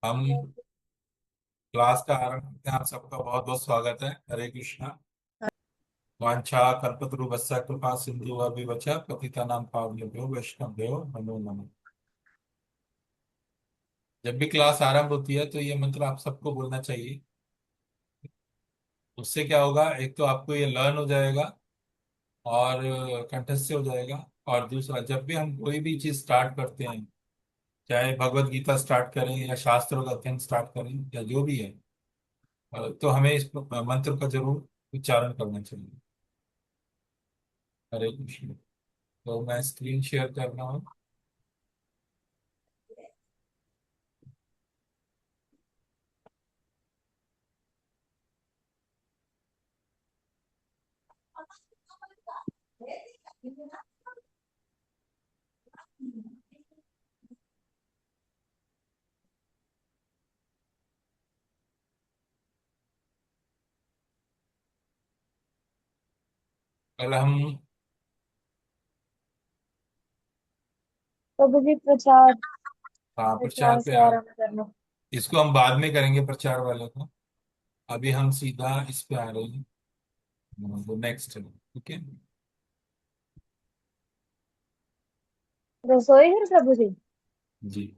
हम क्लास का आरंभ करते हैं। आप सबका बहुत बहुत स्वागत है। हरे कृष्णा। वांछा कल्पतरुभ्यश्च कृपा सिंधु अभिवच पतितानां पावनेभ्यो वैष्णवेभ्यो नमो नमः। जब भी क्लास आरंभ होती है तो ये मंत्र आप सबको बोलना चाहिए। उससे क्या होगा, एक तो आपको ये लर्न हो जाएगा और कंठस्थ हो जाएगा। और दूसरा, जब भी हम कोई भी चीज स्टार्ट करते हैं, चाहे भगवत गीता स्टार्ट करें या शास्त्रों का अध्ययन स्टार्ट करें या जो भी है, तो हमें इस मंत्र का जरूर उच्चारण करना चाहिए। हरे कृष्ण। तो मैं स्क्रीन शेयर कर रहा हूँ। कल हम प्रभु जी प्रचार प्रचार प्रचार पे से आरंभ करना। इसको हम बाद में करेंगे, प्रचार वाले को। अभी हम सीधा इस पे आ रहे हैं। वो नेक्स्ट है, ठीक है। रसोई घर प्रभु जी। जी।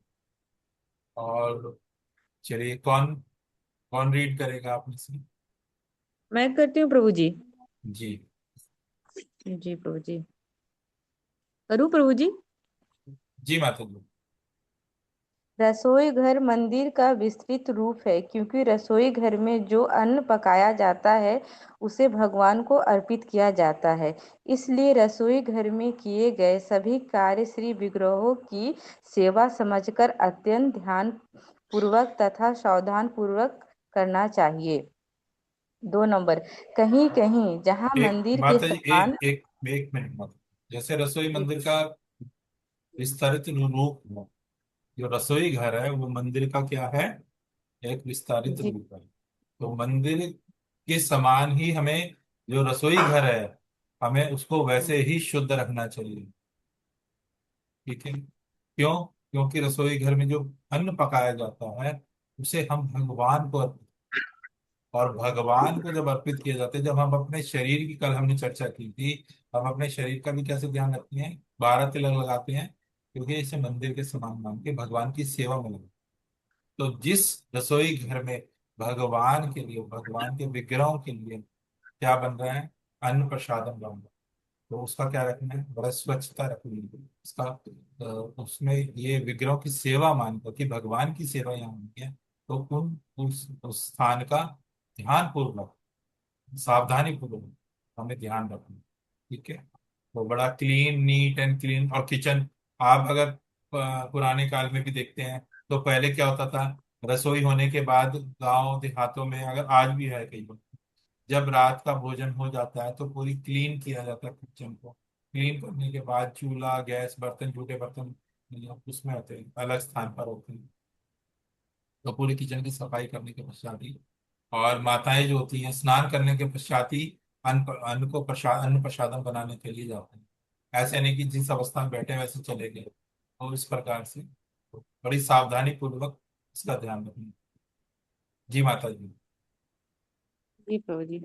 और चलिए, कौन कौन रीड करेगा आप में से? मैं करती हूँ प्रभु जी। जी। जी प्रभु जी। करूँ प्रभु जी। जी माता जी। रसोई घर मंदिर का विस्तृत रूप है, क्योंकि रसोई घर में जो अन्न पकाया जाता है उसे भगवान को अर्पित किया जाता है। इसलिए रसोई घर में किए गए सभी कार्य श्री विग्रहों की सेवा समझकर अत्यंत ध्यान पूर्वक तथा सावधान पूर्वक करना चाहिए। 2 नंबर, कहीं कहीं जहाँ एक मंदिर के माता जी, समान। एक मिनट माता। जैसे रसोई मंदिर का विस्तारित रूप है, जो रसोई घर है वो मंदिर का क्या है? एक विस्तारित जी। रूप है। तो मंदिर के समान ही हमें, जो रसोई घर है, हमें उसको वैसे ही शुद्ध रखना चाहिए। ठीक है। क्यों? क्योंकि रसोई घर में जो अन्न पकाया जाता है उसे हम भगवान को और भगवान को जब अर्पित किए जाते हैं, जब हम अपने शरीर की, कल हमने चर्चा की थी, हम अपने शरीर का भी कैसे ध्यान रखते हैं, 12 तिलक लगाते हैं, क्योंकि इसे मंदिर के समान मान के भगवान की सेवा में लगे। तो जिस रसोई घर में भगवान के लिए, भगवान के विग्रहों के लिए क्या बन रहा है, अन्न प्रसादम बन रहा है, तो उसका क्या रखना है, बड़ा स्वच्छता रखनी है उसका। उसमें ये विग्रहों की सेवा मानकर कि भगवान की सेवा यहाँ होनी है, तो उस स्थान का ध्यान पूर्वक, सावधानी पूर्वक हमें ध्यान रखना है। ठीक है। तो बड़ा क्लीन, नीट एंड क्लीन। और किचन, आप अगर पुराने काल में भी देखते हैं तो पहले क्या होता था, रसोई होने के बाद गांव देहातों में, अगर आज भी है कई बार, जब रात का भोजन हो जाता है तो पूरी क्लीन किया जाता है किचन को। क्लीन करने के बाद चूल्हा, गैस, बर्तन, जूठे बर्तन उसमें होते हैं, अलग स्थान पर होते हैं। तो पूरी किचन की सफाई करने के पश्चात ही, और माताएं जो होती हैं स्नान करने के पश्चात ही अन्न प्रसादम बनाने के लिए जाते हैं। ऐसे नहीं कि जिस अवस्था में बैठे हैं वैसे चले गए। और इस प्रकार से बड़ी सावधानी पूर्वक इसका ध्यान रखना। जी माता जी। जी प्रभु जी।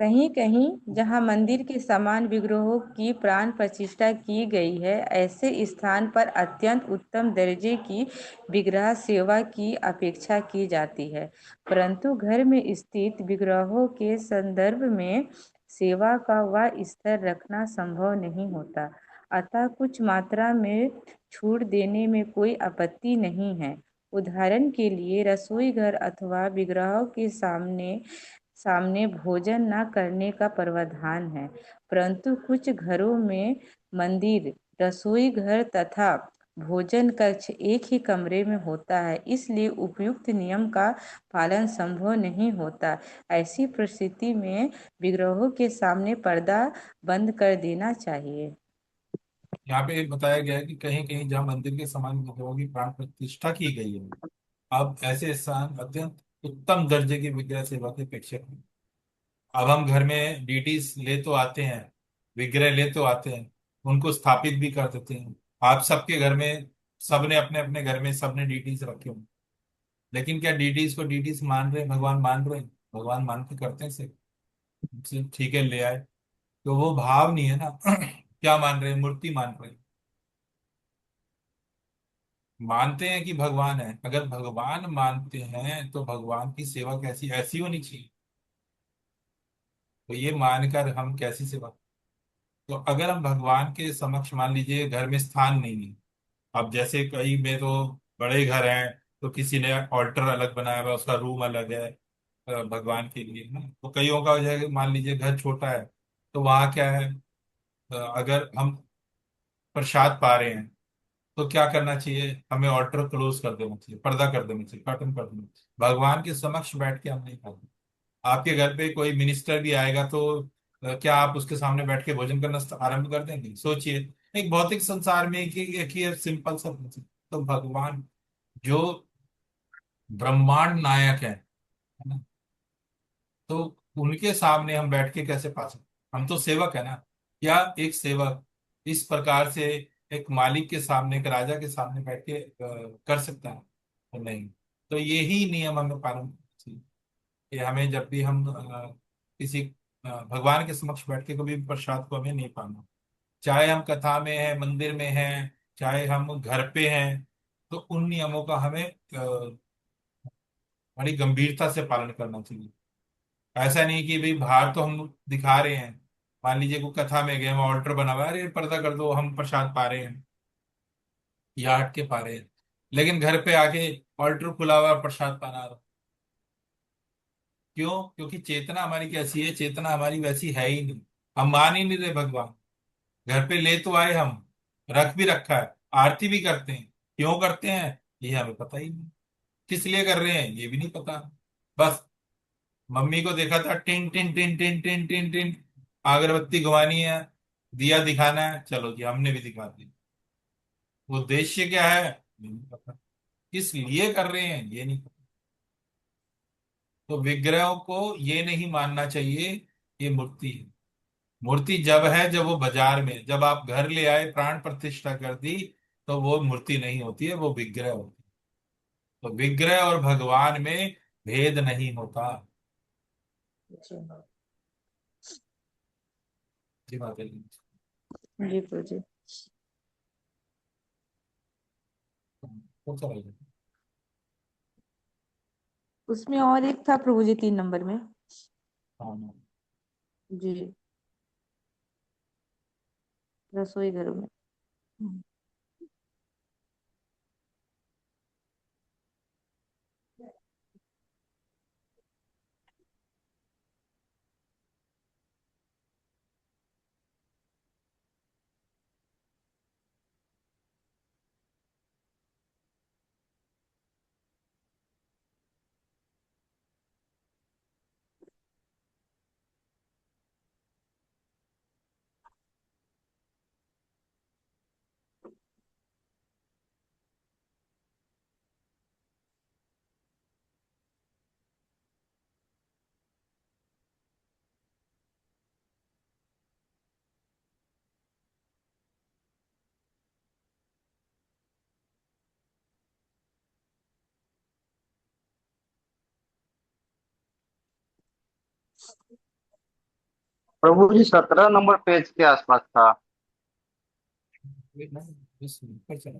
कहीं कहीं जहाँ मंदिर के समान विग्रहों की प्राण प्रतिष्ठा की गई है, ऐसे स्थान पर अत्यंत उत्तम दर्जे की विग्रह सेवा की अपेक्षा की जाती है। परंतु घर में स्थित विग्रहों के संदर्भ में सेवा का वह स्तर रखना संभव नहीं होता। अतः कुछ मात्रा में छूट देने में कोई आपत्ति नहीं है। उदाहरण के लिए रसोई घर अथवा विग्रहों के सामने सामने भोजन न करने का प्रावधान है। परंतु कुछ घरों में मंदिर, रसोई घर तथा भोजन कक्ष एक ही कमरे में होता है, इसलिए उपयुक्त नियम का पालन संभव नहीं होता। ऐसी परिस्थिति में विग्रहों के सामने पर्दा बंद कर देना चाहिए। यहाँ पे बताया गया है कि कहीं कहीं जहाँ मंदिर के समान विग्रहों की प्राण प्रतिष्ठा की गई है, अब ऐसे स्थान अत्यंत उत्तम दर्जे की विग्रह सेवा के अपेक्षक हैं। अब हम घर में डीटीज ले तो आते हैं, विग्रह ले तो आते हैं, उनको स्थापित भी कर देते हैं। आप सबके घर में सबने अपने अपने घर में सबने डीटीज रखे होंगे, लेकिन क्या डीटीज को डीटीज मान रहे हैं, भगवान मान रहे हैं? भगवान मान के करते हैं से, ठीक है ले आए, तो वो भाव नहीं है ना। क्या मान रहे हैं? मूर्ति मान रहे हैं। मानते हैं कि भगवान है, अगर भगवान मानते हैं तो भगवान की सेवा कैसी ऐसी होनी चाहिए। तो ये मानकर हम कैसी सेवा? तो अगर हम भगवान के समक्ष मान लीजिए घर में स्थान नहीं है, अब जैसे कई में तो बड़े घर हैं, तो किसी ने ऑल्टर अलग बनाया हुआ है, उसका रूम अलग है भगवान के लिए ना। तो कईयों का जो है मान लीजिए घर छोटा है, तो वहाँ क्या है, अगर हम प्रसाद पा रहे हैं तो क्या करना चाहिए, हमें ऑल्टर क्लोज कर देना चाहिए, पर्दा कर देना चाहिए, कर्टन कर देना चाहिए। भगवान के समक्ष बैठ के हम नहीं खाते। आपके घर पे कोई मिनिस्टर भी आएगा तो क्या आप उसके सामने बैठ के भोजन करना आरंभ कर देंगे? सोचिए, एक भौतिक संसार में एक ही सिंपल सा principle। तो भगवान जो ब्रह्मांड नायक है ना, तो उनके सामने हम बैठ के कैसे पा सकते? हम तो सेवक है ना। क्या एक सेवक इस प्रकार से एक मालिक के सामने, एक राजा के सामने बैठ के कर सकता है? तो नहीं। तो यही नियम हमें पालन करना चाहिए कि हमें जब भी हम किसी भगवान के समक्ष बैठ के कभी भी प्रसाद को हमें नहीं पाना। चाहे हम कथा में हैं, मंदिर में हैं, चाहे हम घर पे हैं, तो उन नियमों का हमें बड़ी गंभीरता से पालन करना चाहिए। ऐसा नहीं कि भाई बाहर तो हम दिखा रहे हैं, मान लीजिए कोई कथा में गए, वहाँ ऑल्टर बना हुआ है, अरे पर्दा कर दो हम प्रसाद पा रहे हैं या हट के पा रहे हैं, लेकिन घर पे आके ऑल्टर खुला हुआ है, प्रसाद पाना रहा। क्यों? क्योंकि चेतना हमारी कैसी है, चेतना हमारी वैसी है ही नहीं। हम मान ही नहीं रहे भगवान। घर पे ले तो आए हम, रख भी रखा है, आरती भी करते हैं, क्यों करते हैं ये हमें पता ही नहीं, किस लिए कर रहे हैं ये भी नहीं पता। बस मम्मी को देखा था, tin tin tin tin tin tin tin, अगरबत्ती घुमानी है, दिया दिखाना है, चलो जी हमने भी दिखा दिया। उद्देश्य क्या है ये नहीं पता, किस लिए कर रहे हैं ये नहीं पता। तो विग्रहों को ये नहीं मानना चाहिए ये मूर्ति है। मूर्ति जब है जब वो बाजार में, जब आप घर ले आए प्राण प्रतिष्ठा कर दी, तो वो मूर्ति नहीं होती है, वो विग्रह होती है। तो विग्रह और भगवान में भेद नहीं होता। जी जी माता जी। जी प्रभु जी। कौन सा भाई? उसमें और एक था प्रभु जी, 3 नंबर में। हाँ। जी, रसोई घर में। हम्म। प्रभु जी 17 नंबर पेज के आसपास था। वेट ना, बस ऊपर चला।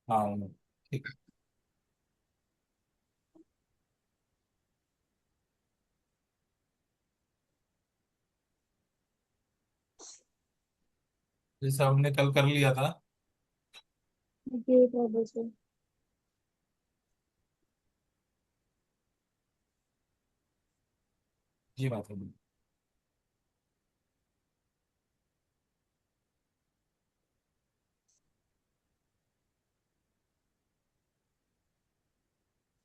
हाँ ठीक है। जैसे हमने कल कर लिया था। जी प्रभु जी। जी माता जी।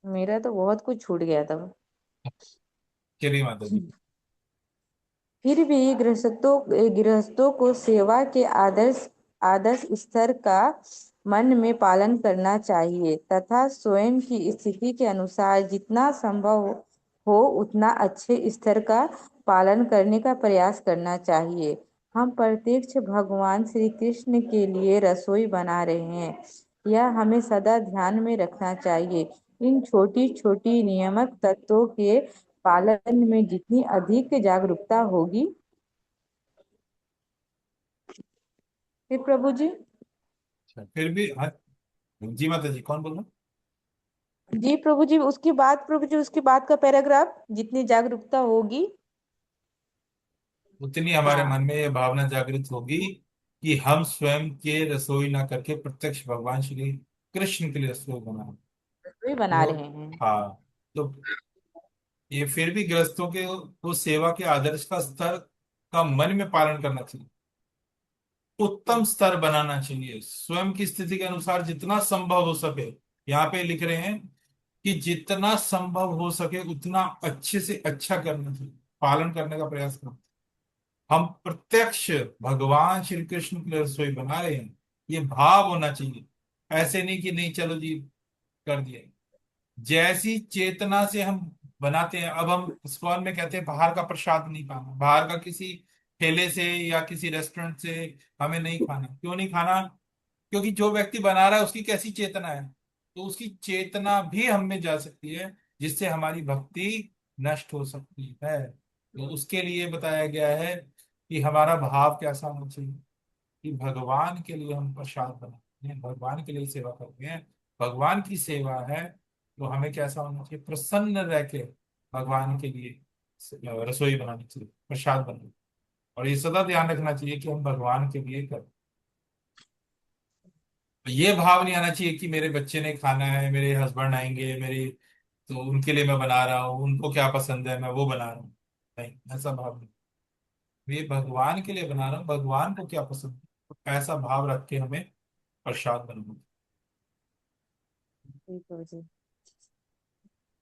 मेरा तो बहुत कुछ छूट गया था। चलिए माता जी। फिर भी गृहस्थों को सेवा के आदर्श आदर्श स्तर का मन में पालन करना चाहिए तथा स्वयं की स्थिति के अनुसार जितना संभव हो उतना अच्छे स्तर का पालन करने का प्रयास करना चाहिए। हम प्रत्यक्ष भगवान श्री कृष्ण के लिए रसोई बना रहे हैं, यह हमें सदा ध्यान में रखना चाहिए। इन छोटी छोटी नियामक तत्वों के पालन में जितनी अधिक जागरूकता होगी। फिर प्रभु जी। अच्छा, फिर भी हाँ। जी माता जी, कौन बोल रहा है? जी प्रभु जी, प्रभु जी उसके बाद का पैराग्राफ, जितनी जागरूकता होगी। उतनी हमारे हाँ, मन में ये भावना जागृत होगी कि हम स्वयं के रसोई ना करके प्रत्यक्ष भगवान श्री कृष्ण के लिए रसोई बनाए। रसोई बना तो रहे हैं। हाँ, तो ये फिर भी गृहस्थों के वो सेवा के आदर्श का स्तर का मन में पालन करना चाहिए, उत्तम स्तर बनाना चाहिए, स्वयं की स्थिति के अनुसार जितना संभव हो सके। यहाँ पे लिख रहे हैं कि जितना संभव हो सके उतना अच्छे से अच्छा करना चाहिए, पालन करने का प्रयास करना। हम प्रत्यक्ष भगवान श्री कृष्ण की रसोई बना रहे हैं, ये भाव होना चाहिए। ऐसे नहीं कि नहीं चलो जी कर दिया। जैसी चेतना से हम बनाते हैं, अब हम इस्कॉन में कहते हैं बाहर का प्रसाद नहीं खाना, बाहर का किसी ठेले से या किसी रेस्टोरेंट से हमें नहीं खाना। क्यों नहीं खाना? क्योंकि जो व्यक्ति बना रहा है उसकी कैसी चेतना है, तो उसकी चेतना भी हम में जा सकती है, जिससे हमारी भक्ति नष्ट हो सकती है। तो उसके लिए बताया गया है कि हमारा भाव कैसा होना चाहिए, कि भगवान के लिए हम प्रसाद बनाते हैं, भगवान के लिए सेवा करते हैं, भगवान की सेवा है। तो हमें कैसा होना चाहिए? प्रसन्न रह के भगवान के लिए रसोई बनानी चाहिए, प्रसाद बनाना। और ये सदा ध्यान रखना चाहिए कि हम भगवान के लिए करें। ये भाव नहीं आना चाहिए कि मेरे बच्चे ने खाना है, मेरे हस्बैंड आएंगे मेरे, तो उनके लिए मैं बना रहा हूँ, उनको क्या पसंद है मैं वो बना रहा हूँ। नहीं, ऐसा भाव नहीं। ये भगवान के लिए बना रहा हूँ, भगवान को क्या पसंद है, तो ऐसा भाव रख के हमें प्रसाद बनाना। जी प्रभु जी।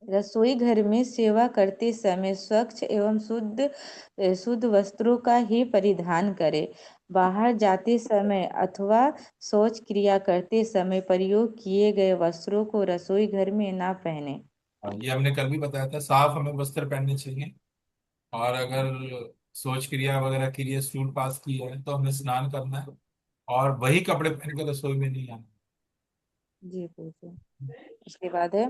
रसोई घर में सेवा करते समय स्वच्छ एवं शुद्ध वस्त्रों का ही परिधान करें। बाहर जाते समय अथवा शौच क्रिया करते समय प्रयोग किए गए वस्त्रों को रसोई घर में ना पहने। ये हमने कल भी बताया था, साफ हमें वस्त्र पहनने चाहिए। और अगर शौच क्रिया वगैरह के लिए सूट पास की है तो हमें स्नान करना है, और वही कपड़े पहन कर रसोई में नहीं आना। जी पूछो। उसके बाद है,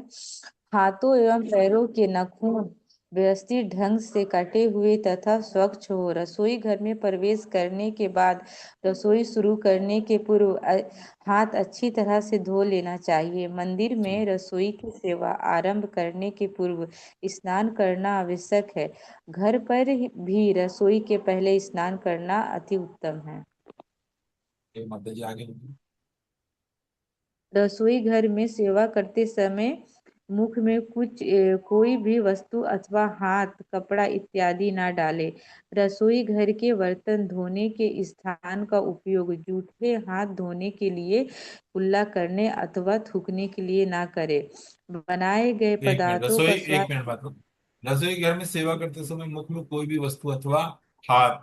हाथों एवं पैरों के नाखून व्यवस्थित ढंग से कटे हुए तथा स्वच्छ हो। रसोई घर में प्रवेश करने के बाद रसोई शुरू करने के पूर्व हाथ अच्छी तरह से धो लेना चाहिए। मंदिर में रसोई की सेवा आरंभ करने के पूर्व स्नान करना आवश्यक है। घर पर भी रसोई के पहले स्नान करना अति उत्तम है। ये माता जी आगे बढ़िए। रसोई घर में सेवा करते समय मुख में कोई भी वस्तु अथवा हाथ, कपड़ा इत्यादि ना डालें। रसोई घर के बर्तन धोने के स्थान का उपयोग जूठे हाथ धोने के लिए, कुल्ला करने अथवा थूकने के लिए ना करें। बनाए गए एक मिनट, पदार्थों रसोई का एक स्वाद। मिनट बात करो। रसोई घर में सेवा करते समय मुख में कोई भी वस्तु अथवा हाथ,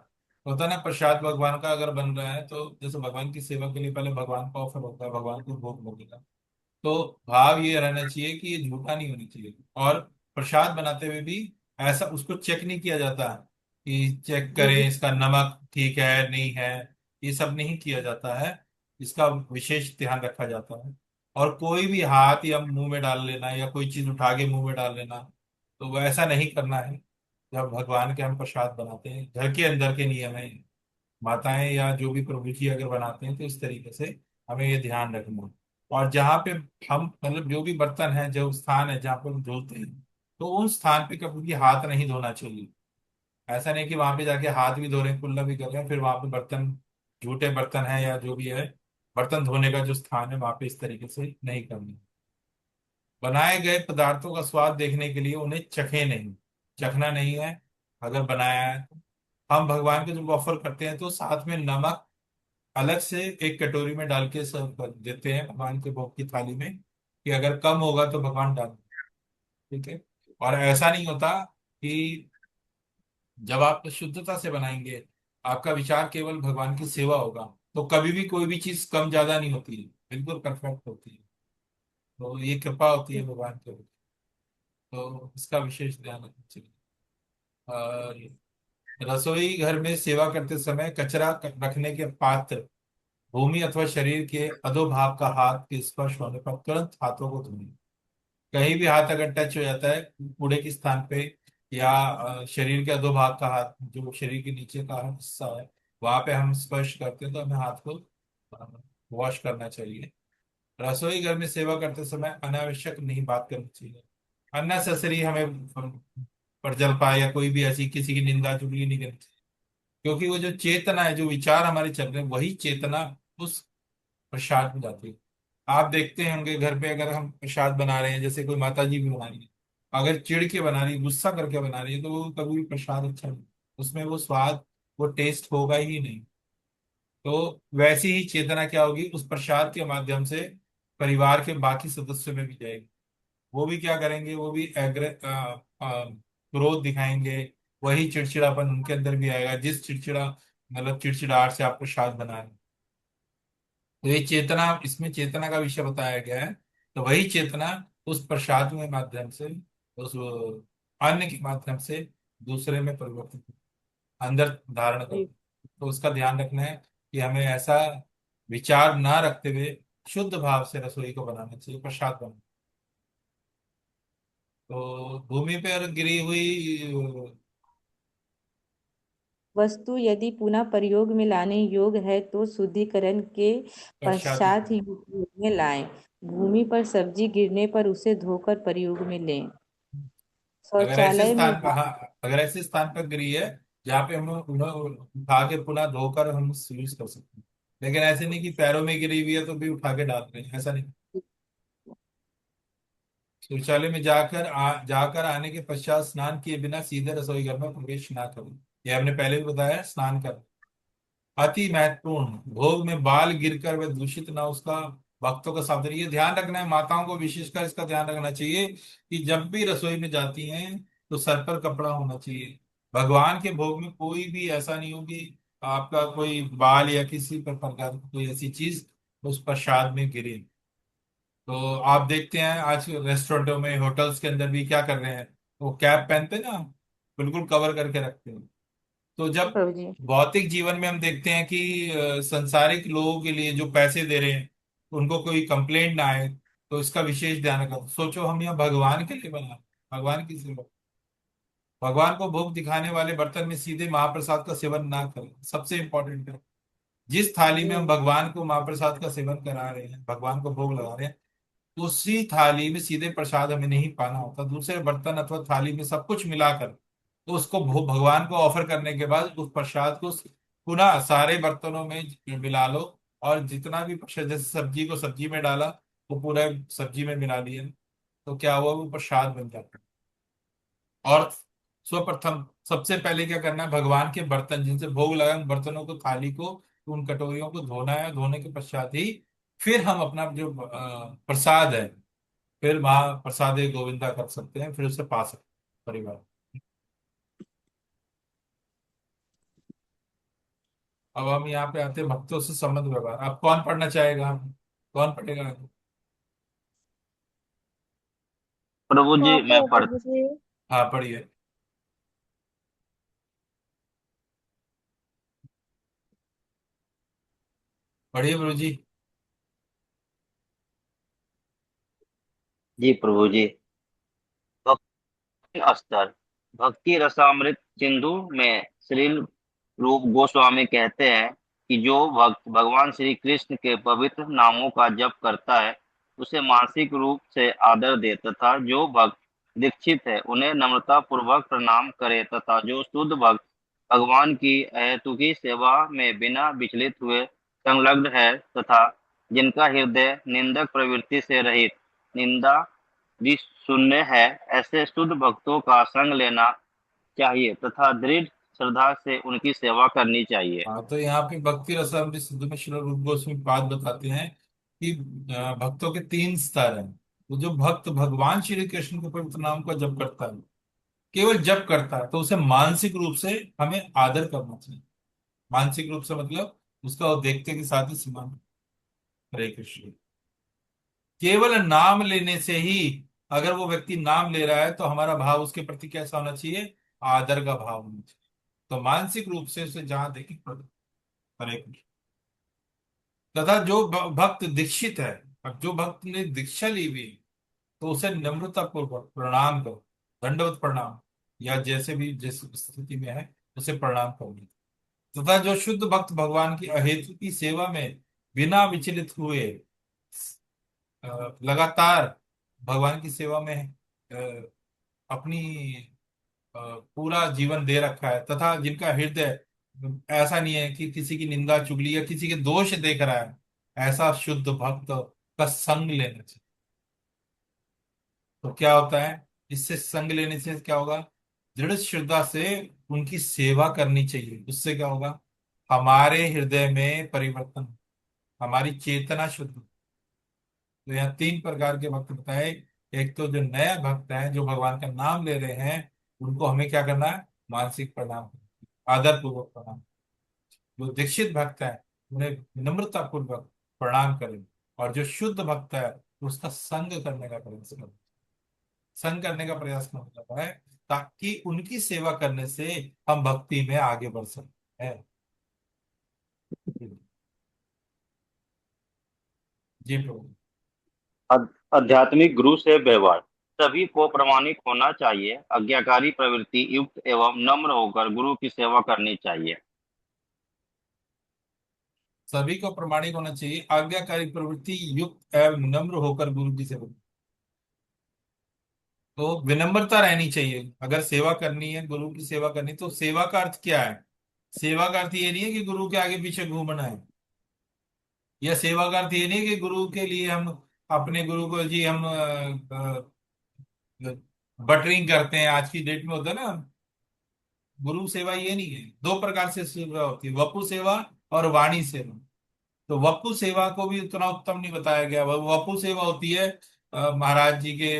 होता है ना प्रसाद भगवान का अगर बन रहा है तो जैसे भगवान की सेवा के लिए पहले भगवान का ऑफर होता है, भगवान को भोग लगेगा। तो भाव ये रहना चाहिए कि ये झूठा नहीं होनी चाहिए। और प्रसाद बनाते हुए भी ऐसा उसको चेक नहीं किया जाता कि चेक जी जी। करें इसका नमक ठीक है नहीं है, ये सब नहीं किया जाता है। इसका विशेष ध्यान रखा जाता है। और कोई भी हाथ या मुंह में डाल लेना या कोई चीज उठा के मुंह में डाल लेना, तो वो ऐसा नहीं करना है। जब भगवान के हम प्रसाद बनाते हैं, घर के अंदर के नियम है, माताएं या जो भी प्रभु जी अगर बनाते हैं तो इस तरीके से हमें ये ध्यान रखना है। और जहाँ पे हम मतलब जो भी बर्तन है, जो स्थान है जहाँ पे हम धुलते हैं, तो उन स्थान पे कभी भी हाथ नहीं धोना चाहिए। ऐसा नहीं कि वहां पे जाके हाथ भी धो रहे हैं, कुल्ला भी कर रहे हैं, फिर वहां पे बर्तन झूठे बर्तन है या जो भी है, बर्तन धोने का जो स्थान है वहां पे इस तरीके से नहीं करनी। बनाए गए पदार्थों का स्वाद देखने के लिए उन्हें चखे नहीं, चखना नहीं है। अगर बनाया है तो हम भगवान को जब ऑफर करते हैं तो साथ में नमक अलग से एक कटोरी में डाल के सर्व कर देते हैं भगवान के भोग की थाली में, कि अगर कम होगा तो भगवान डाल। ठीक है। और ऐसा नहीं होता कि जब आप शुद्धता से बनाएंगे, आपका विचार केवल भगवान की सेवा होगा, तो कभी भी कोई भी चीज कम ज्यादा नहीं होती है, बिल्कुल परफेक्ट होती है। तो ये कृपा होती है भगवान के ऊपर। तो इसका विशेष ध्यान रखना चाहिए। और रसोई घर में सेवा करते समय कचरा रखने के पात्र, भूमि अथवा शरीर के अधोभाग का हाथ के स्पर्श होने पर तुरंत हाथों को धोएं। कहीं भी हाथ अगर टच हो जाता है कूड़े के स्थान पे, या शरीर के अधोभाग का हाथ, जो शरीर के नीचे का हिस्सा है, वहां पे हम स्पर्श करते हैं तो हमें हाथ को वॉश करना चाहिए। रसोई घर में सेवा करते समय अनावश्यक नहीं बात करनी चाहिए। अननेसेसरी हमें पर जल पाए या कोई भी ऐसी किसी की निंदा चुगली नहीं करनी चाहिए। क्योंकि वो जो चेतना है, जो विचार हमारे चल रहे हैं, वही चेतना उस प्रसाद में जाती है। आप देखते होंगे घर पे अगर हम प्रसाद बना रहे हैं, जैसे कोई माता जी भी बना रही है, अगर चिढ़ के बना रही है, गुस्सा करके बना रही है, तो वो कभी भी प्रसाद अच्छा नहीं, उसमें वो स्वाद, वो टेस्ट होगा ही नहीं। तो वैसी ही चेतना क्या होगी, उस प्रसाद के माध्यम से परिवार के बाकी सदस्यों में भी जाएगी। वो भी क्या करेंगे, वो भी क्रोध दिखाएंगे। वही चिड़चिड़ापन उनके अंदर भी आएगा, जिस चिड़चिड़ा मतलब चिड़चिड़ाहट से आप प्रसाद बना रहे हैं। तो ये चेतना, इसमें चेतना का विषय बताया गया है। तो वही चेतना उस प्रसाद में माध्यम से, उस अन्न के माध्यम से दूसरे में परिवर्तित, अंदर धारण कर। जी। तो उसका ध्यान रखना है कि हमें ऐसा विचार ना रखते हुए शुद्ध भाव से रसोई को बनाना चाहिए, प्रसाद बनाना। तो भूमि पर गिरी हुई वस्तु यदि पुनः प्रयोग में लाने योग्य है तो शुद्धिकरण के प्रसादी पश्चात ही उपयोग में लाएं। भूमि पर सब्जी गिरने पर उसे धोकर प्रयोग में लें। अगर ऐसे शौचालय में स्थान पर, हाँ, अगर ऐसे स्थान पर गिरी है जहाँ पे हम उन्हें उठा के पुनः धोकर हम यूज कर सकते हैं। लेकिन ऐसे नहीं कि पैरों में गिरी हुई है तो भी उठा के डाल रहे हैं, ऐसा नहीं। शौचालय में जाकर आने के पश्चात स्नान किए बिना सीधे रसोई घर में प्रवेश ना करें। ये हमने पहले भी बताया, स्नान कर। अति महत्वपूर्ण, भोग में बाल गिरकर वह दूषित ना, उसका भक्तों का सावधानी, ये ध्यान रखना है, माताओं को विशेषकर इसका ध्यान रखना चाहिए कि जब भी रसोई में जाती हैं तो सर पर कपड़ा होना चाहिए। भगवान के भोग में कोई भी ऐसा नहीं हो कि आपका कोई बाल या किसी पर प्रकार की कोई ऐसी चीज उस प्रसाद में गिरे। तो आप देखते हैं आज रेस्टोरेंटों में, होटल्स के अंदर भी क्या कर रहे हैं, वो कैप पहनते हैं ना, बिल्कुल कवर करके रखते हैं। तो जब प्रभु जी। भौतिक जीवन में हम देखते हैं कि संसारिक लोगों के लिए जो पैसे दे रहे हैं उनको कोई कंप्लेंट ना आए, तो इसका विशेष ध्यान रखा। सोचो हम यहाँ भगवान के लिए बना, भगवान की सेवा, भगवान को भोग दिखाने वाले बर्तन में सीधे महाप्रसाद का सेवन ना करें, सबसे इंपॉर्टेंट है। जिस थाली में जी। हम भगवान को महाप्रसाद का सेवन करा रहे हैं, भगवान को भोग लगा रहे हैं, उसी थाली में सीधे प्रसाद हमें नहीं पाना होता। दूसरे बर्तन अथवा थाली में सब कुछ मिलाकर तो उसको भगवान को ऑफर करने के बाद उस प्रसाद को पुनः सारे बर्तनों में मिला लो। और जितना भी प्रसाद, जैसे सब्जी को सब्जी में डाला, वो पूरा सब्जी में मिला लिया, तो क्या हुआ, वो प्रसाद बन जाता है। और सर्वप्रथम सबसे पहले क्या करना है, भगवान के बर्तन जिनसे भोग लगा, उन बर्तनों को, थाली को, उन कटोरियों को धोना है। धोने के पश्चात ही फिर हम अपना जो प्रसाद है, फिर वहां प्रसादे गोविंदा कर सकते हैं, फिर उसे पा सकते हैं परिवार। अब हम यहाँ पे आते हैं भक्तों से संबंध व्यवहार। अब कौन पढ़ना चाहेगा, कौन पढ़ेगा? प्रभु हाँ जी मैं पढ़ प्रभु जी। हाँ, पढ़िए। पढ़िए गुरु जी। जी प्रभु जी। स्तर, भक्ति रसामृत सिंधु में श्री रूप गोस्वामी कहते हैं कि जो भक्त भगवान श्री कृष्ण के पवित्र नामों का जप करता है उसे मानसिक रूप से आदर दे, तथा जो भक्त दीक्षित है उन्हें नम्रता पूर्वक प्रणाम करे, तथा जो शुद्ध भक्त भगवान की अहेतुकी सेवा में बिना विचलित हुए संलग्न है, तथा जिनका हृदय निंदक प्रवृत्ति से रहित, निंदा भी शून्य है, ऐसे शुद्ध भक्तों का संग लेना चाहिए तथा दृढ़ श्रद्धा से उनकी सेवा करनी चाहिए। हाँ, तो यहाँ पे भक्ति रसामृत सिंधु में श्री रूप गोस्वामी बात बताते हैं कि भक्तों के तीन स्तर हैं। तो जो भक्त भगवान श्री कृष्ण के पवित्र नाम का जप करता है, केवल जप करता है, तो उसे मानसिक रूप से हमें आदर करना चाहिए। मानसिक रूप से मतलब उसका वो देखते के साथ ही समान। हरे कृष्ण। केवल नाम लेने से ही, अगर वो व्यक्ति नाम ले रहा है तो हमारा भाव उसके प्रति कैसा होना चाहिए, आदर का भाव होना चाहिए। तो मानसिक रूप से उसे जहां देखे हरे कृष्ण। तथा जो भक्त दीक्षित है, अब जो भक्त ने दीक्षा ली हुई है, तो उसे नम्रता पूर्वक प्रणाम करो, दंडवत प्रणाम, या जैसे भी जिस स्थिति में है उसे प्रणाम करो। तथा जो शुद्ध भक्त भगवान की अहेतु की सेवा में बिना विचलित हुए लगातार भगवान की सेवा में अपनी पूरा जीवन दे रखा है, तथा जिनका हृदय ऐसा नहीं है कि किसी की निंदा चुगली या किसी के दोष देख रहा है, ऐसा शुद्ध भक्त का संग लेना चाहिए। तो क्या होता है, इससे संग लेने से क्या होगा, दृढ़ श्रद्धा से उनकी सेवा करनी चाहिए। उससे क्या होगा, हमारे हृदय में परिवर्तन, हमारी चेतना शुद्ध। तो यहाँ तीन प्रकार के भक्त बताए। एक तो जो नया भक्त है, जो भगवान का नाम ले रहे हैं, उनको हमें क्या करना है, मानसिक प्रणाम, आदर पूर्वक प्रणाम। जो दीक्षित भक्त है, उन्हें विनम्रता पूर्वक प्रणाम करें। और जो शुद्ध भक्त है, उसका संग करने का प्रयास करें। संग करने का प्रयास करना होता है ताकि उनकी सेवा करने से हम भक्ति में आगे बढ़ सकते हैं। जी प्रभु। आध्यात्मिक गुरु से व्यवहार। सभी को प्रामाणिक होना चाहिए, आज्ञाकारी प्रवृत्ति युक्त एवं नम्र होकर गुरु की सेवा करनी चाहिए। सभी को प्रामाणिक होना चाहिए, आज्ञाकारी प्रवृत्ति युक्त एवं नम्र होकर गुरु की सेवा। तो विनम्रता रहनी चाहिए। अगर सेवा करनी है, गुरु की सेवा करनी, तो सेवा का अर्थ क्या है? सेवा का अर्थ ये नहीं है कि गुरु के आगे पीछे घूमना है, या सेवा का अर्थ ये नहीं है कि गुरु के लिए हम अपने गुरु को जी हम बटरिंग करते हैं, आज की डेट में होता है ना। गुरु सेवा ये नहीं है। दो प्रकार से सेवा होती है, वपु सेवा और वाणी सेवा। तो वपु सेवा को भी उतना उत्तम नहीं बताया गया। वपु सेवा होती है महाराज जी के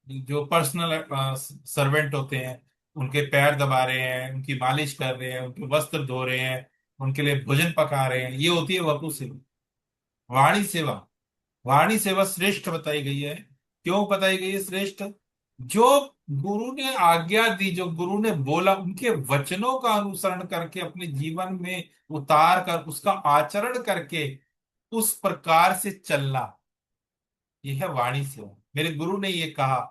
जो पर्सनल सर्वेंट होते हैं, उनके पैर दबा रहे हैं, उनकी मालिश कर रहे हैं, उनके वस्त्र धो रहे हैं, उनके लिए भोजन पका रहे हैं, ये होती है वपु सेवा। वाणी सेवा, वाणी सेवा श्रेष्ठ बताई गई है। क्यों बताई गई है श्रेष्ठ? जो गुरु ने आज्ञा दी, जो गुरु ने बोला, उनके वचनों का अनुसरण करके अपने जीवन में उतार कर उसका आचरण करके उस प्रकार से चलना, यह है वाणी सेवा। मेरे गुरु ने ये कहा,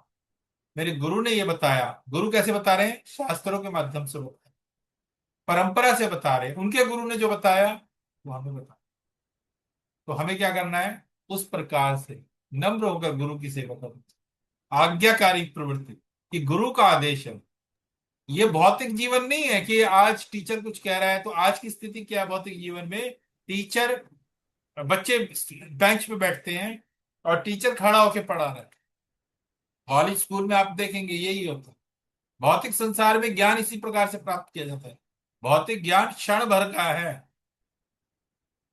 मेरे गुरु ने ये बताया। गुरु कैसे बता रहे हैं? शास्त्रों के माध्यम से बता, परंपरा से बता रहे हैं। उनके गुरु ने जो बताया वो हमें बता। तो हमें क्या करना है, उस प्रकार से नम्र होकर गुरु की सेवा करनी। आज्ञाकारी प्रवृत्ति, कि गुरु का आदेश है। ये भौतिक जीवन नहीं है कि आज टीचर कुछ कह रहा है तो आज की स्थिति क्या है भौतिक जीवन में? टीचर, बच्चे बेंच पे बैठते हैं और टीचर खड़ा होकर पढ़ा रहा है। कॉलेज स्कूल में आप देखेंगे यही होता है। भौतिक संसार में ज्ञान इसी प्रकार से प्राप्त किया जाता है। भौतिक ज्ञान क्षण भर का है।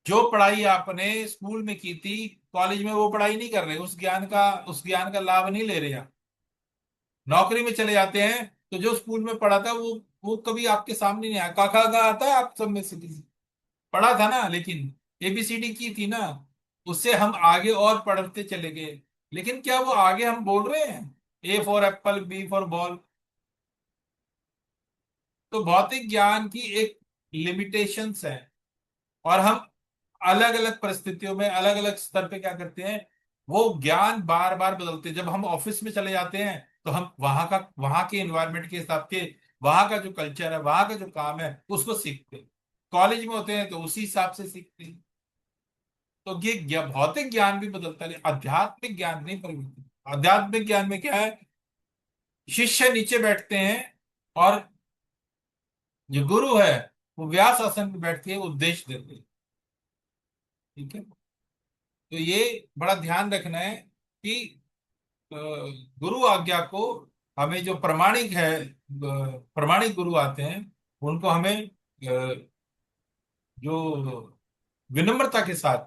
जो पढ़ाई आपने स्कूल में की थी, कॉलेज में वो पढ़ाई नहीं कर रहे, उस ज्ञान का लाभ नहीं ले रहे आप। नौकरी में चले जाते हैं तो जो स्कूल में पढ़ा था वो कभी आपके सामने नहीं आया। काका का आता है आप सब में से किसी? पढ़ा था ना, लेकिन एबीसीडी की थी ना, उससे हम आगे और पढ़ते चले गए। लेकिन क्या वो आगे हम बोल रहे हैं? A for apple, B for ball. तो भौतिक ज्ञान की एक लिमिटेशंस है। और हम अलग अलग परिस्थितियों में अलग अलग स्तर पे क्या करते हैं, वो ज्ञान बार बार बदलते हैं। जब हम ऑफिस में चले जाते हैं तो हम वहां के एनवायरनमेंट के हिसाब के, वहां का जो कल्चर है, वहां का जो काम है, उसको सीखते हैं। कॉलेज में होते हैं तो उसी हिसाब से सीखते हैं। तो ये भौतिक ज्ञान भी बदलता है, आध्यात्मिक ज्ञान नहीं परिवर्तित। आध्यात्मिक ज्ञान में क्या है, शिष्य नीचे बैठते हैं और जो गुरु है वो व्यास आसन में बैठ के उपदेश देते हैं। ठीक है। तो ये बड़ा ध्यान रखना है कि गुरु आज्ञा को हमें, जो प्रमाणिक है, प्रमाणिक गुरु आते हैं, उनको हमें जो विनम्रता के साथ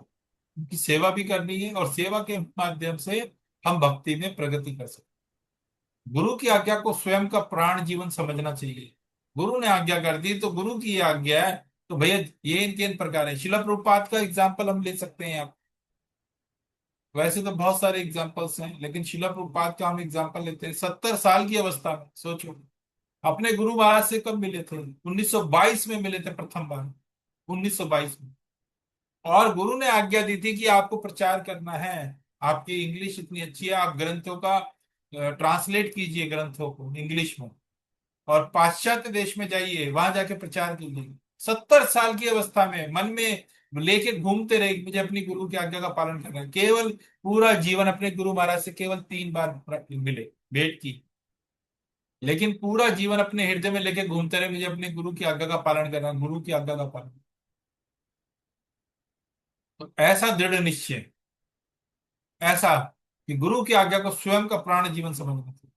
उनकी सेवा भी करनी है, और सेवा के माध्यम से हम भक्ति में प्रगति कर सकते हैं। गुरु की आज्ञा को स्वयं का प्राण जीवन समझना चाहिए। गुरु ने आज्ञा कर दी तो गुरु की ये आज्ञा है, तो भैया ये इनके इन प्रकार है। शिला प्रभुपाद का एग्जाम्पल हम ले सकते हैं। वैसे तो बहुत सारे एग्जाम्पल्स हैं, लेकिन शिला प्रभुपाद का हम एग्जाम्पल लेते हैं। 70 साल की अवस्था में सोचो, अपने गुरु महाराज से कब मिले थे? 1922 में मिले थे प्रथम बार, 1922 में। और गुरु ने आज्ञा दी थी कि आपको प्रचार करना है, आपकी इंग्लिश इतनी अच्छी है, आप ग्रंथों का ट्रांसलेट कीजिए ग्रंथों को इंग्लिश में, और पाश्चात्य देश में जाइए, वहां जाके प्रचार कीजिए। 70 साल की अवस्था में मन में लेके घूमते रहे कि मुझे अपनी गुरु की आज्ञा का पालन करना है। केवल पूरा जीवन अपने गुरु महाराज से केवल 3 बार मिले, भेंट की, लेकिन पूरा जीवन अपने हृदय में लेके घूमते रहे, मुझे अपने गुरु की आज्ञा का पालन करना है, गुरु की आज्ञा का पालन। तो ऐसा दृढ़ निश्चय, ऐसा कि गुरु की आज्ञा को स्वयं का प्राण जीवन समझना चाहिए।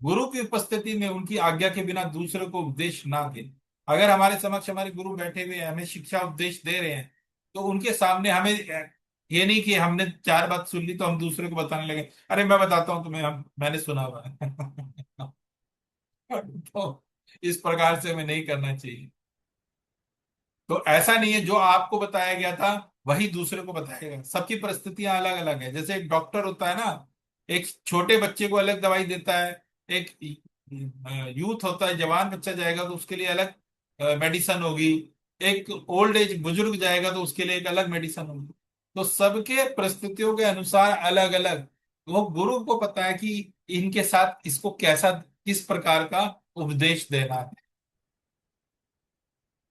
गुरु की उपस्थिति में उनकी आज्ञा के बिना दूसरे को उपदेश ना दे। अगर हमारे समक्ष हमारे गुरु बैठे हुए हैं, हमें शिक्षा उपदेश दे रहे हैं, तो उनके सामने हमें ये नहीं कि हमने 4 बात सुन ली तो हम दूसरे को बताने लगे, अरे मैं बताता हूँ तुम्हें, मैंने सुना हुआ है। तो इस प्रकार से हमें नहीं करना चाहिए। तो ऐसा नहीं है जो आपको बताया गया था वही दूसरे को बताएगा, सबकी परिस्थितियां अलग अलग है। जैसे एक डॉक्टर होता है ना, एक छोटे बच्चे को अलग दवाई देता है, एक यूथ होता है, जवान बच्चा जाएगा तो उसके लिए अलग मेडिसन होगी, एक ओल्ड एज बुजुर्ग जाएगा तो उसके लिए एक अलग मेडिसन होगी। तो सबके परिस्थितियों के अनुसार अलग अलग, वो गुरु को पता है कि इनके साथ इसको कैसा, किस प्रकार का उपदेश देना है।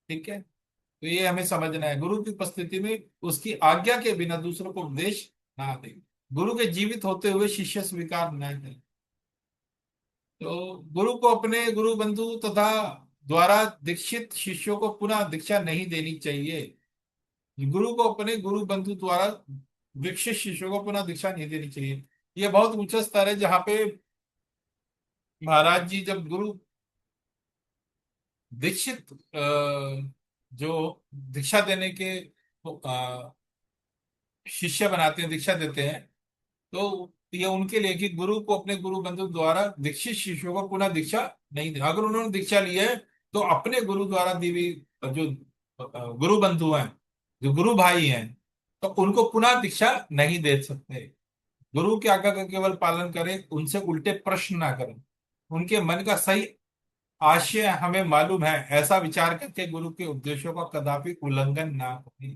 ठीक है, तो ये हमें समझना है, गुरु की उपस्थिति में उसकी आज्ञा के बिना दूसरों को उपदेश ना दे, गुरु के जीवित होते हुए शिष्य स्वीकार न करें। तो गुरु को अपने गुरु बंधु तथा द्वारा दीक्षित शिष्यों को पुनः दीक्षा नहीं देनी चाहिए। गुरु को अपने गुरु बंधु द्वारा दीक्षित शिष्यों को पुनः दीक्षा नहीं देनी चाहिए। ये बहुत ऊंचा स्तर है जहाँ पे महाराज जी जब गुरु दीक्षित जो दीक्षा देने के शिष्य बनाते हैं, दीक्षा देते हैं, तो ये उनके लिए कि गुरु को अपने गुरु बंधु द्वारा दीक्षित शिष्यों को पुनः दीक्षा नहीं दे। अगर उन्होंने दीक्षा ली है तो अपने गुरु द्वारा दी हुई जो गुरु बंधु हैं, जो गुरु भाई हैं, तो उनको पुनः दीक्षा नहीं दे सकते। गुरु की आज्ञा का केवल पालन करें, उनसे उल्टे प्रश्न ना करें, उनके मन का सही आशय हमें मालूम है ऐसा विचार करके गुरु के उपदेशों का कदापि उल्लंघन ना करें।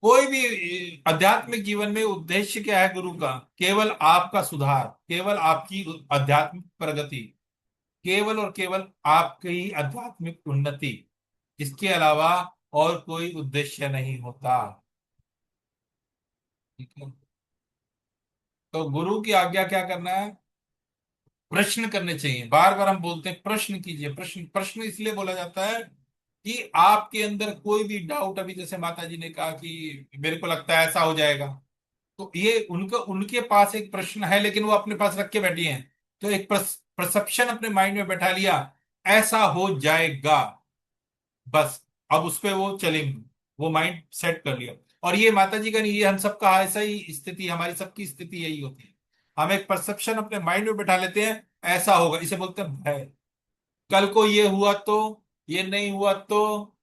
कोई भी आध्यात्मिक जीवन में उद्देश्य क्या है गुरु का? केवल आपका सुधार, केवल आपकी आध्यात्मिक प्रगति, केवल और केवल आपकी आध्यात्मिक उन्नति, इसके अलावा और कोई उद्देश्य नहीं होता। ठीक है, तो गुरु की आज्ञा क्या करना है? प्रश्न करने चाहिए। बार बार हम बोलते हैं प्रश्न कीजिए, प्रश्न, प्रश्न इसलिए बोला जाता है कि आपके अंदर कोई भी डाउट, अभी जैसे माता जी ने कहा कि मेरे को लगता है ऐसा हो जाएगा, तो ये उनका, उनके पास एक प्रश्न है लेकिन वो अपने पास रख के बैठी हैं, तो एक परसेप्शन अपने माइंड में बैठा लिया, ऐसा हो जाएगा, बस अब उस पे वो चलेंगे, वो माइंड सेट कर लिया। और ये माता जी का नहीं, ये हम सबका ऐसा ही स्थिति, हमारी सबकी स्थिति यही होती है। हम एक परसेप्शन अपने माइंड में बैठा लेते हैं, ऐसा होगा, इसे बोलते हैं भय। कल को ये हुआ तो, ये नहीं हुआ तो,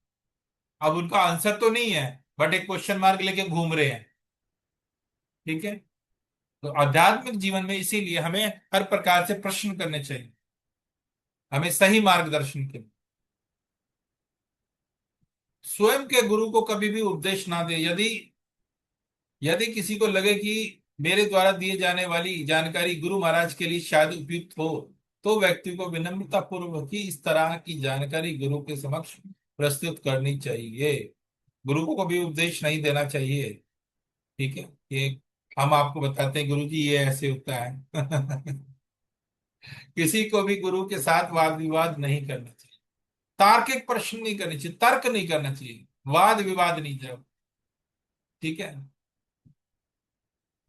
अब उनका आंसर तो नहीं है बट एक क्वेश्चन मार्क लेके घूम रहे हैं। ठीक है, तो आध्यात्मिक जीवन में इसीलिए हमें हर प्रकार से प्रश्न करने चाहिए, हमें सही मार्गदर्शन के। स्वयं के गुरु को कभी भी उपदेश ना दे। यदि यदि किसी को लगे कि मेरे द्वारा दिए जाने वाली जानकारी गुरु महाराज के लिए शायद उपयुक्त हो, तो व्यक्ति को विनम्रता पूर्वक ही इस तरह की जानकारी गुरु के समक्ष प्रस्तुत करनी चाहिए। गुरु को कभी उपदेश नहीं देना चाहिए। ठीक है, ये हम आपको बताते हैं गुरु जी ये ऐसे होता है। किसी को भी गुरु के साथ वाद विवाद नहीं करना चाहिए, तार्किक प्रश्न नहीं करनी चाहिए, तर्क नहीं करना चाहिए, वाद विवाद नहीं जाओ। ठीक है,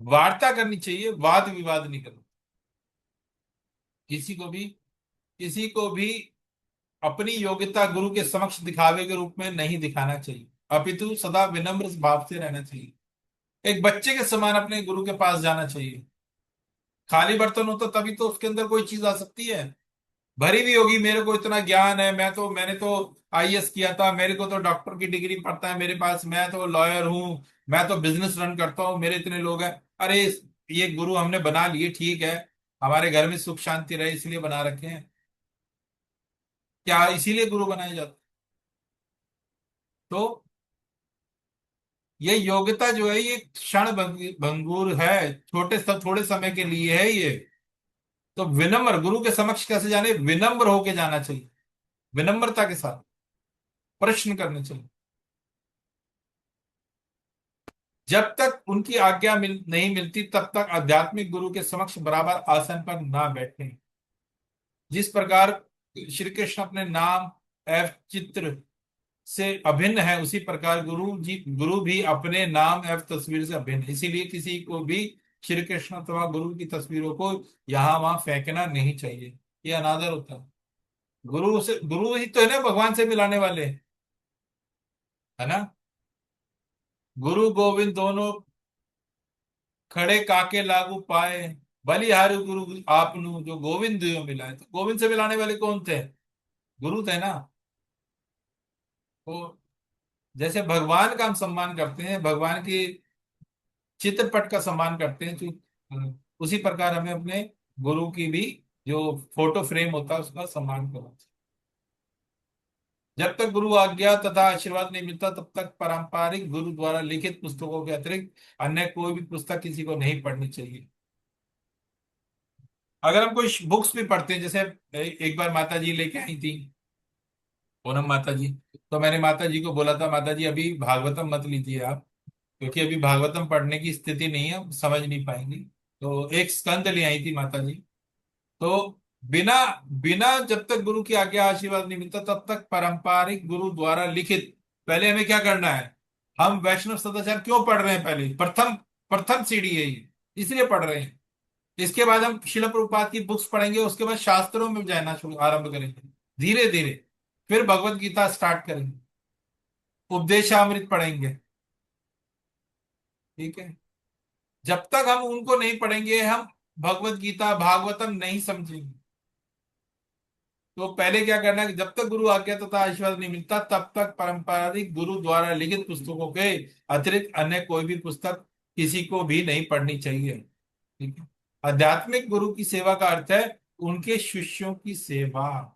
वार्ता करनी चाहिए, वाद विवाद नहीं करना। किसी को भी, किसी को भी अपनी योग्यता गुरु के समक्ष दिखावे के रूप में नहीं दिखाना चाहिए, अपितु सदा विनम्र भाव से रहना चाहिए। एक बच्चे के समान अपने गुरु के पास जाना चाहिए। खाली बर्तन हो तो तभी तो उसके अंदर कोई चीज आ सकती है, भरी भी होगी, मेरे को इतना ज्ञान है, मैंने तो आईएएस किया था, मेरे को तो डॉक्टर की डिग्री पढ़ता है मेरे पास, मैं तो लॉयर हूँ, मैं तो बिजनेस रन करता हूँ, मेरे इतने लोग हैं। अरे ये गुरु हमने बना लिए, ठीक है, हमारे घर में सुख शांति रहे इसलिए बना रखे हैं, क्या इसीलिए गुरु बनाए जाते? तो ये योग्यता जो है ये क्षण भंगुर है, थोड़े समय के लिए है ये। तो विनम्र गुरु के समक्ष कैसे जाने? विनम्र होके जाना चाहिए, विनम्रता के साथ प्रश्न करने चाहिए। जब तक उनकी आज्ञा नहीं मिलती तब तक आध्यात्मिक गुरु के समक्ष बराबर आसन पर ना बैठे। जिस प्रकार श्री कृष्ण अपने नाम एवं चित्र से अभिन्न है, उसी प्रकार गुरु भी अपने नाम एवं तस्वीर से अभिन्न है। इसीलिए किसी को भी श्री कृष्ण अथवा गुरु की तस्वीरों को यहाँ वहां फेंकना नहीं चाहिए, ये अनादर होता है। गुरु ही तो है ना भगवान से मिलाने वाले, है ना। गुरु गोविंद दोनों खड़े काके लागू पाए, बलिहारी गुरु आपनु जो गोविंद दियो मिलाए। तो गोविंद से मिलाने वाले कौन थे? गुरु थे ना। तो जैसे भगवान का हम सम्मान करते हैं, भगवान की चित्रपट का सम्मान करते हैं, उसी प्रकार हमें अपने गुरु की भी जो फोटो फ्रेम होता है उसका सम्मान करना चाहिए। जब तक गुरु आज्ञा तथा आशीर्वाद नहीं मिलता तब तक पारंपरिक गुरु द्वारा लिखित पुस्तकों के अतिरिक्त अन्य कोई भी पुस्तक किसी को नहीं पढ़नी चाहिए। अगर हम कोई बुक्स भी पढ़ते हैं, जैसे एक बार माता जी लेके आई थी, पूनम माता जी, तो मैंने माता जी को बोला था, माता जी अभी भागवतम मत लीजिए आप, क्योंकि अभी भागवतम पढ़ने की स्थिति नहीं है, हम समझ नहीं पाएंगे। तो एक स्कंद ले आई थी माता जी। तो बिना बिना जब तक गुरु की आज्ञा आशीर्वाद नहीं मिलता तब तक पारंपरिक गुरु द्वारा लिखित, पहले हमें क्या करना है? हम वैष्णव सदाचार क्यों पढ़ रहे हैं? पहले प्रथम प्रथम सीढ़ी है ये, इसलिए पढ़ रहे हैं। इसके बाद हम शिला प्रभुपाद की बुक्स पढ़ेंगे, उसके बाद शास्त्रों में जाना शुरू आरंभ करेंगे धीरे धीरे। फिर भगवत गीता स्टार्ट करेंगे, उपदेशामृत पढ़ेंगे। ठीक है। जब तक हम उनको नहीं पढ़ेंगे, हम भगवत गीता भागवतम नहीं समझेंगे। तो पहले क्या करना है कि जब तक गुरु आज्ञा तथा आशीर्वाद नहीं मिलता तब तक पारंपरिक गुरु द्वारा लिखित पुस्तकों के अतिरिक्त अन्य कोई भी पुस्तक किसी को भी नहीं पढ़नी चाहिए। ठीक है। आध्यात्मिक गुरु की सेवा का अर्थ है उनके शिष्यों की सेवा।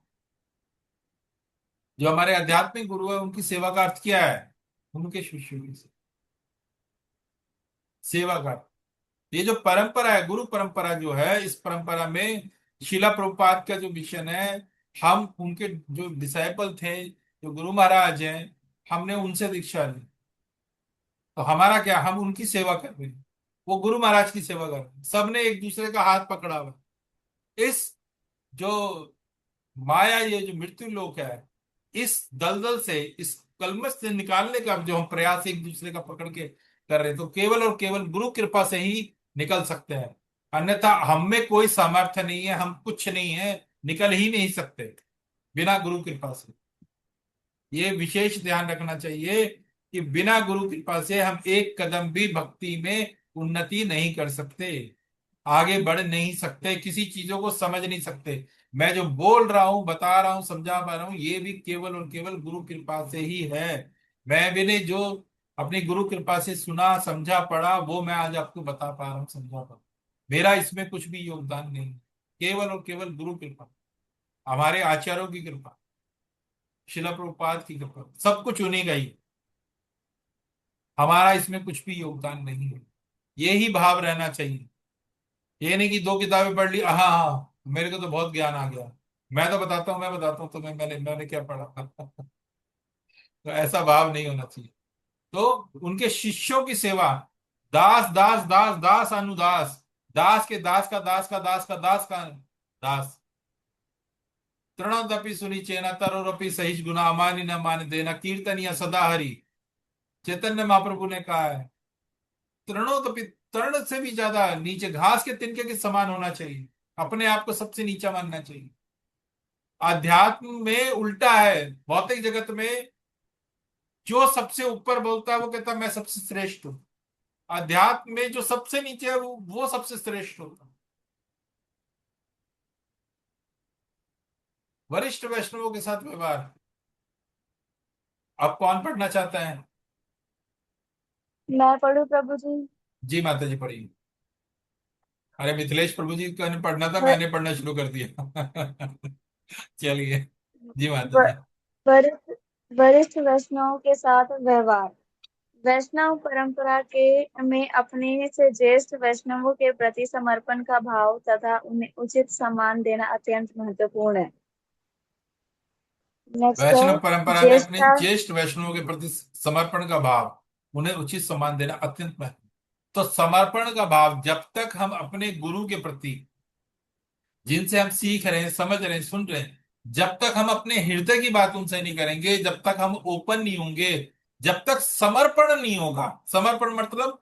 जो हमारे आध्यात्मिक गुरु है उनकी सेवा का अर्थ क्या है? उनके शिष्यों की सेवा का। ये जो परंपरा है, गुरु परंपरा जो है, इस परंपरा में शिला प्रभुपाद का जो मिशन है, हम उनके जो डिसाइपल थे, जो गुरु महाराज हैं, हमने उनसे दीक्षा ली। तो हमारा क्या, हम उनकी सेवा कर रहे हैं, वो गुरु महाराज की सेवा कर रहे हैं। सबने एक दूसरे का हाथ पकड़ा हुआ है। इस जो माया, ये जो मृत्यु लोक है, इस दलदल से, इस कलमश से निकालने का जो हम प्रयास एक दूसरे का पकड़ के कर रहे हैं, तो केवल और केवल गुरु कृपा से ही निकल सकते हैं। अन्यथा हम में कोई सामर्थ्य नहीं है, हम कुछ नहीं है, निकल ही नहीं सकते बिना गुरु कृपा से। ये विशेष ध्यान रखना चाहिए कि बिना गुरु कृपा से हम एक कदम भी भक्ति में उन्नति नहीं कर सकते, आगे बढ़ नहीं सकते, किसी चीजों को समझ नहीं सकते। मैं जो बोल रहा हूं, बता रहा हूं, समझा पा रहा हूं, ये भी केवल और केवल गुरु कृपा से ही है। मैं भी नहीं, जो अपनी गुरु कृपा से सुना समझा पढ़ा वो मैं आज आपको बता पा रहा हूँ, समझा पा रहा हूं। मेरा इसमें कुछ भी योगदान नहीं, केवल और केवल गुरु कृपा, हमारे आचार्यों की कृपा, शिला प्रभुपाद की कृपा, सब कुछ उन्हीं का ही है। हमारा इसमें कुछ भी योगदान नहीं है। यही भाव रहना चाहिए। ये नहीं कि दो किताबें पढ़ ली, हाँ हाँ मेरे को तो बहुत ज्ञान आ गया, मैं बताता हूँ तुम्हें, मैंने क्या पढ़ा। तो ऐसा भाव नहीं होना चाहिए। तो उनके शिष्यों की सेवा, दास दास दास दास अनुदास, दास के दास का दास का दास का दास का दास, तृणोदपि सुनी चेना तरोरपि सहिष्णु गुना अमानी न मान देना कीर्तनिया सदा हरि। चैतन्य महाप्रभु ने कहा है, तृणोदपि, तृण से भी ज्यादा नीचे, घास के तिनके के समान होना चाहिए, अपने आप को सबसे नीचा मानना चाहिए। आध्यात्म में उल्टा है, भौतिक जगत में जो सबसे ऊपर बोलता है वो कहता है मैं सबसे श्रेष्ठ हूं। अध्यात्म में जो सबसे नीचे है वो सबसे श्रेष्ठ होता है। वरिष्ठ वैष्णवों के साथ व्यवहार। अब कौन पढ़ना चाहता है? मैं पढ़ू प्रभु जी। जी माता जी पढ़िए। अरे मिथिलेश प्रभु जी का ने पढ़ना था, ह- मैंने पढ़ना शुरू कर दिया। चलिए। जी माता व- जी। वरिष्ठ वरिष्ठ वैष्णव के साथ व्यवहार। वैष्णव परंपरा के में अपने से ज्येष्ठ वैष्णवों के प्रति समर्पण का भाव तथा उन्हें उचित सम्मान देना अत्यंत महत्वपूर्ण है। नेक्स्ट है वैष्णव परंपरा में अपने ज्येष्ठा। ज्येष्ठ वैष्णवों के प्रति समर्पण का भाव, उन्हें उचित सम्मान देना अत्यंत महत्व। तो समर्पण का भाव जब तक हम अपने गुरु के प्रति, जिनसे हम सीख रहे हैं, समझ रहे हैं, सुन रहे हैं, जब तक हम अपने हृदय की बात उनसे नहीं करेंगे, जब तक हम ओपन नहीं होंगे, जब तक समर्पण नहीं होगा, समर्पण मतलब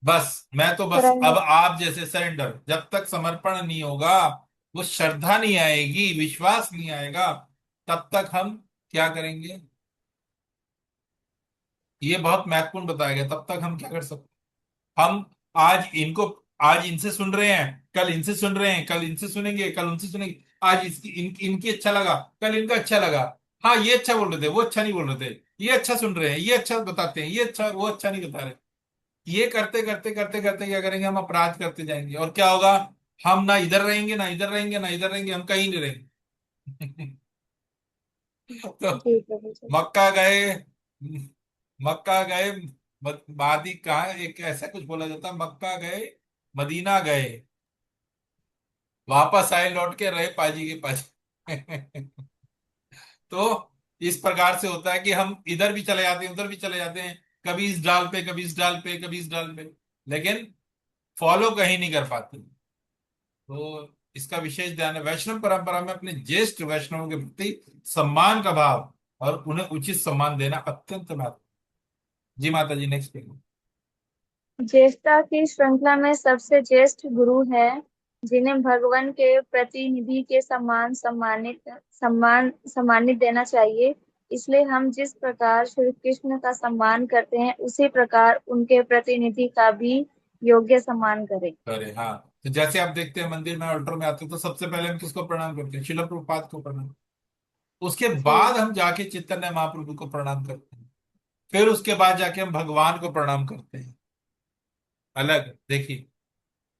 बस मैं तो बस सरेंडर। अब आप जैसे सरेंडर, जब तक समर्पण नहीं होगा, वो श्रद्धा नहीं आएगी, विश्वास नहीं आएगा, तब तक हम क्या करेंगे? ये बहुत महत्वपूर्ण बताया गया। तब तक हम क्या कर सकते? हम आज इनको, आज इनसे सुन रहे हैं, कल इनसे सुन रहे हैं, कल इनसे सुनेंगे, कल उनसे सुनेंगे। आज इसकी इनकी अच्छा लगा, कल इनका अच्छा लगा। हाँ, ये अच्छा बोल रहे थे, वो अच्छा नहीं बोल रहे थे। ये अच्छा सुन रहे हैं, ये अच्छा बताते हैं, ये अच्छा, वो अच्छा नहीं बता रहे। ये करते करते करते करते क्या करेंगे? हम अपराध करते जाएंगे, और क्या होगा? हम ना इधर रहेंगे, ना इधर रहेंगे, ना इधर रहेंगे, हम कहीं नहीं रहेंगे। तो जी प्रभु जी। मक्का गए, मक्का गए, मादी कहा, एक ऐसा कुछ बोला जाता है, मक्का गए, मदीना गए, वापस आए, लौट के रहे पाजी के पाजी। तो इस प्रकार से होता है कि हम इधर भी चले जाते हैं, उधर भी चले जाते हैं, कभी इस डाल पे, कभी इस डाल पे, कभी इस डाल पे, लेकिन फॉलो कहीं नहीं कर पाते। तो इसका विशेष ध्यान है। वैष्णव परंपरा में अपने ज्येष्ठ वैष्णवों के प्रति सम्मान का भाव और उन्हें उचित सम्मान देना अत्यंत महत्व। जी माता जी, नेक्स्ट पे। ज्येष्ठता की श्रृंखला में सबसे ज्येष्ठ गुरु है, जिन्हें भगवान के प्रतिनिधि के सम्मानित देना चाहिए। इसलिए हम जिस प्रकार श्री कृष्ण का सम्मान करते हैं, उसी प्रकार उनके प्रतिनिधि का भी योग्य सम्मान करें। अरे हाँ, तो जैसे आप देखते हैं मंदिर में ऑल्टर में आते हैं, तो सबसे पहले हम किसको प्रणाम करते हैं? शिला प्रभुपाद को प्रणाम। उसके बाद जी। हम जाके चैतन्य महाप्रभु को प्रणाम करते हैं। फिर उसके बाद जाके हम भगवान को प्रणाम करते हैं। अलग देखिए,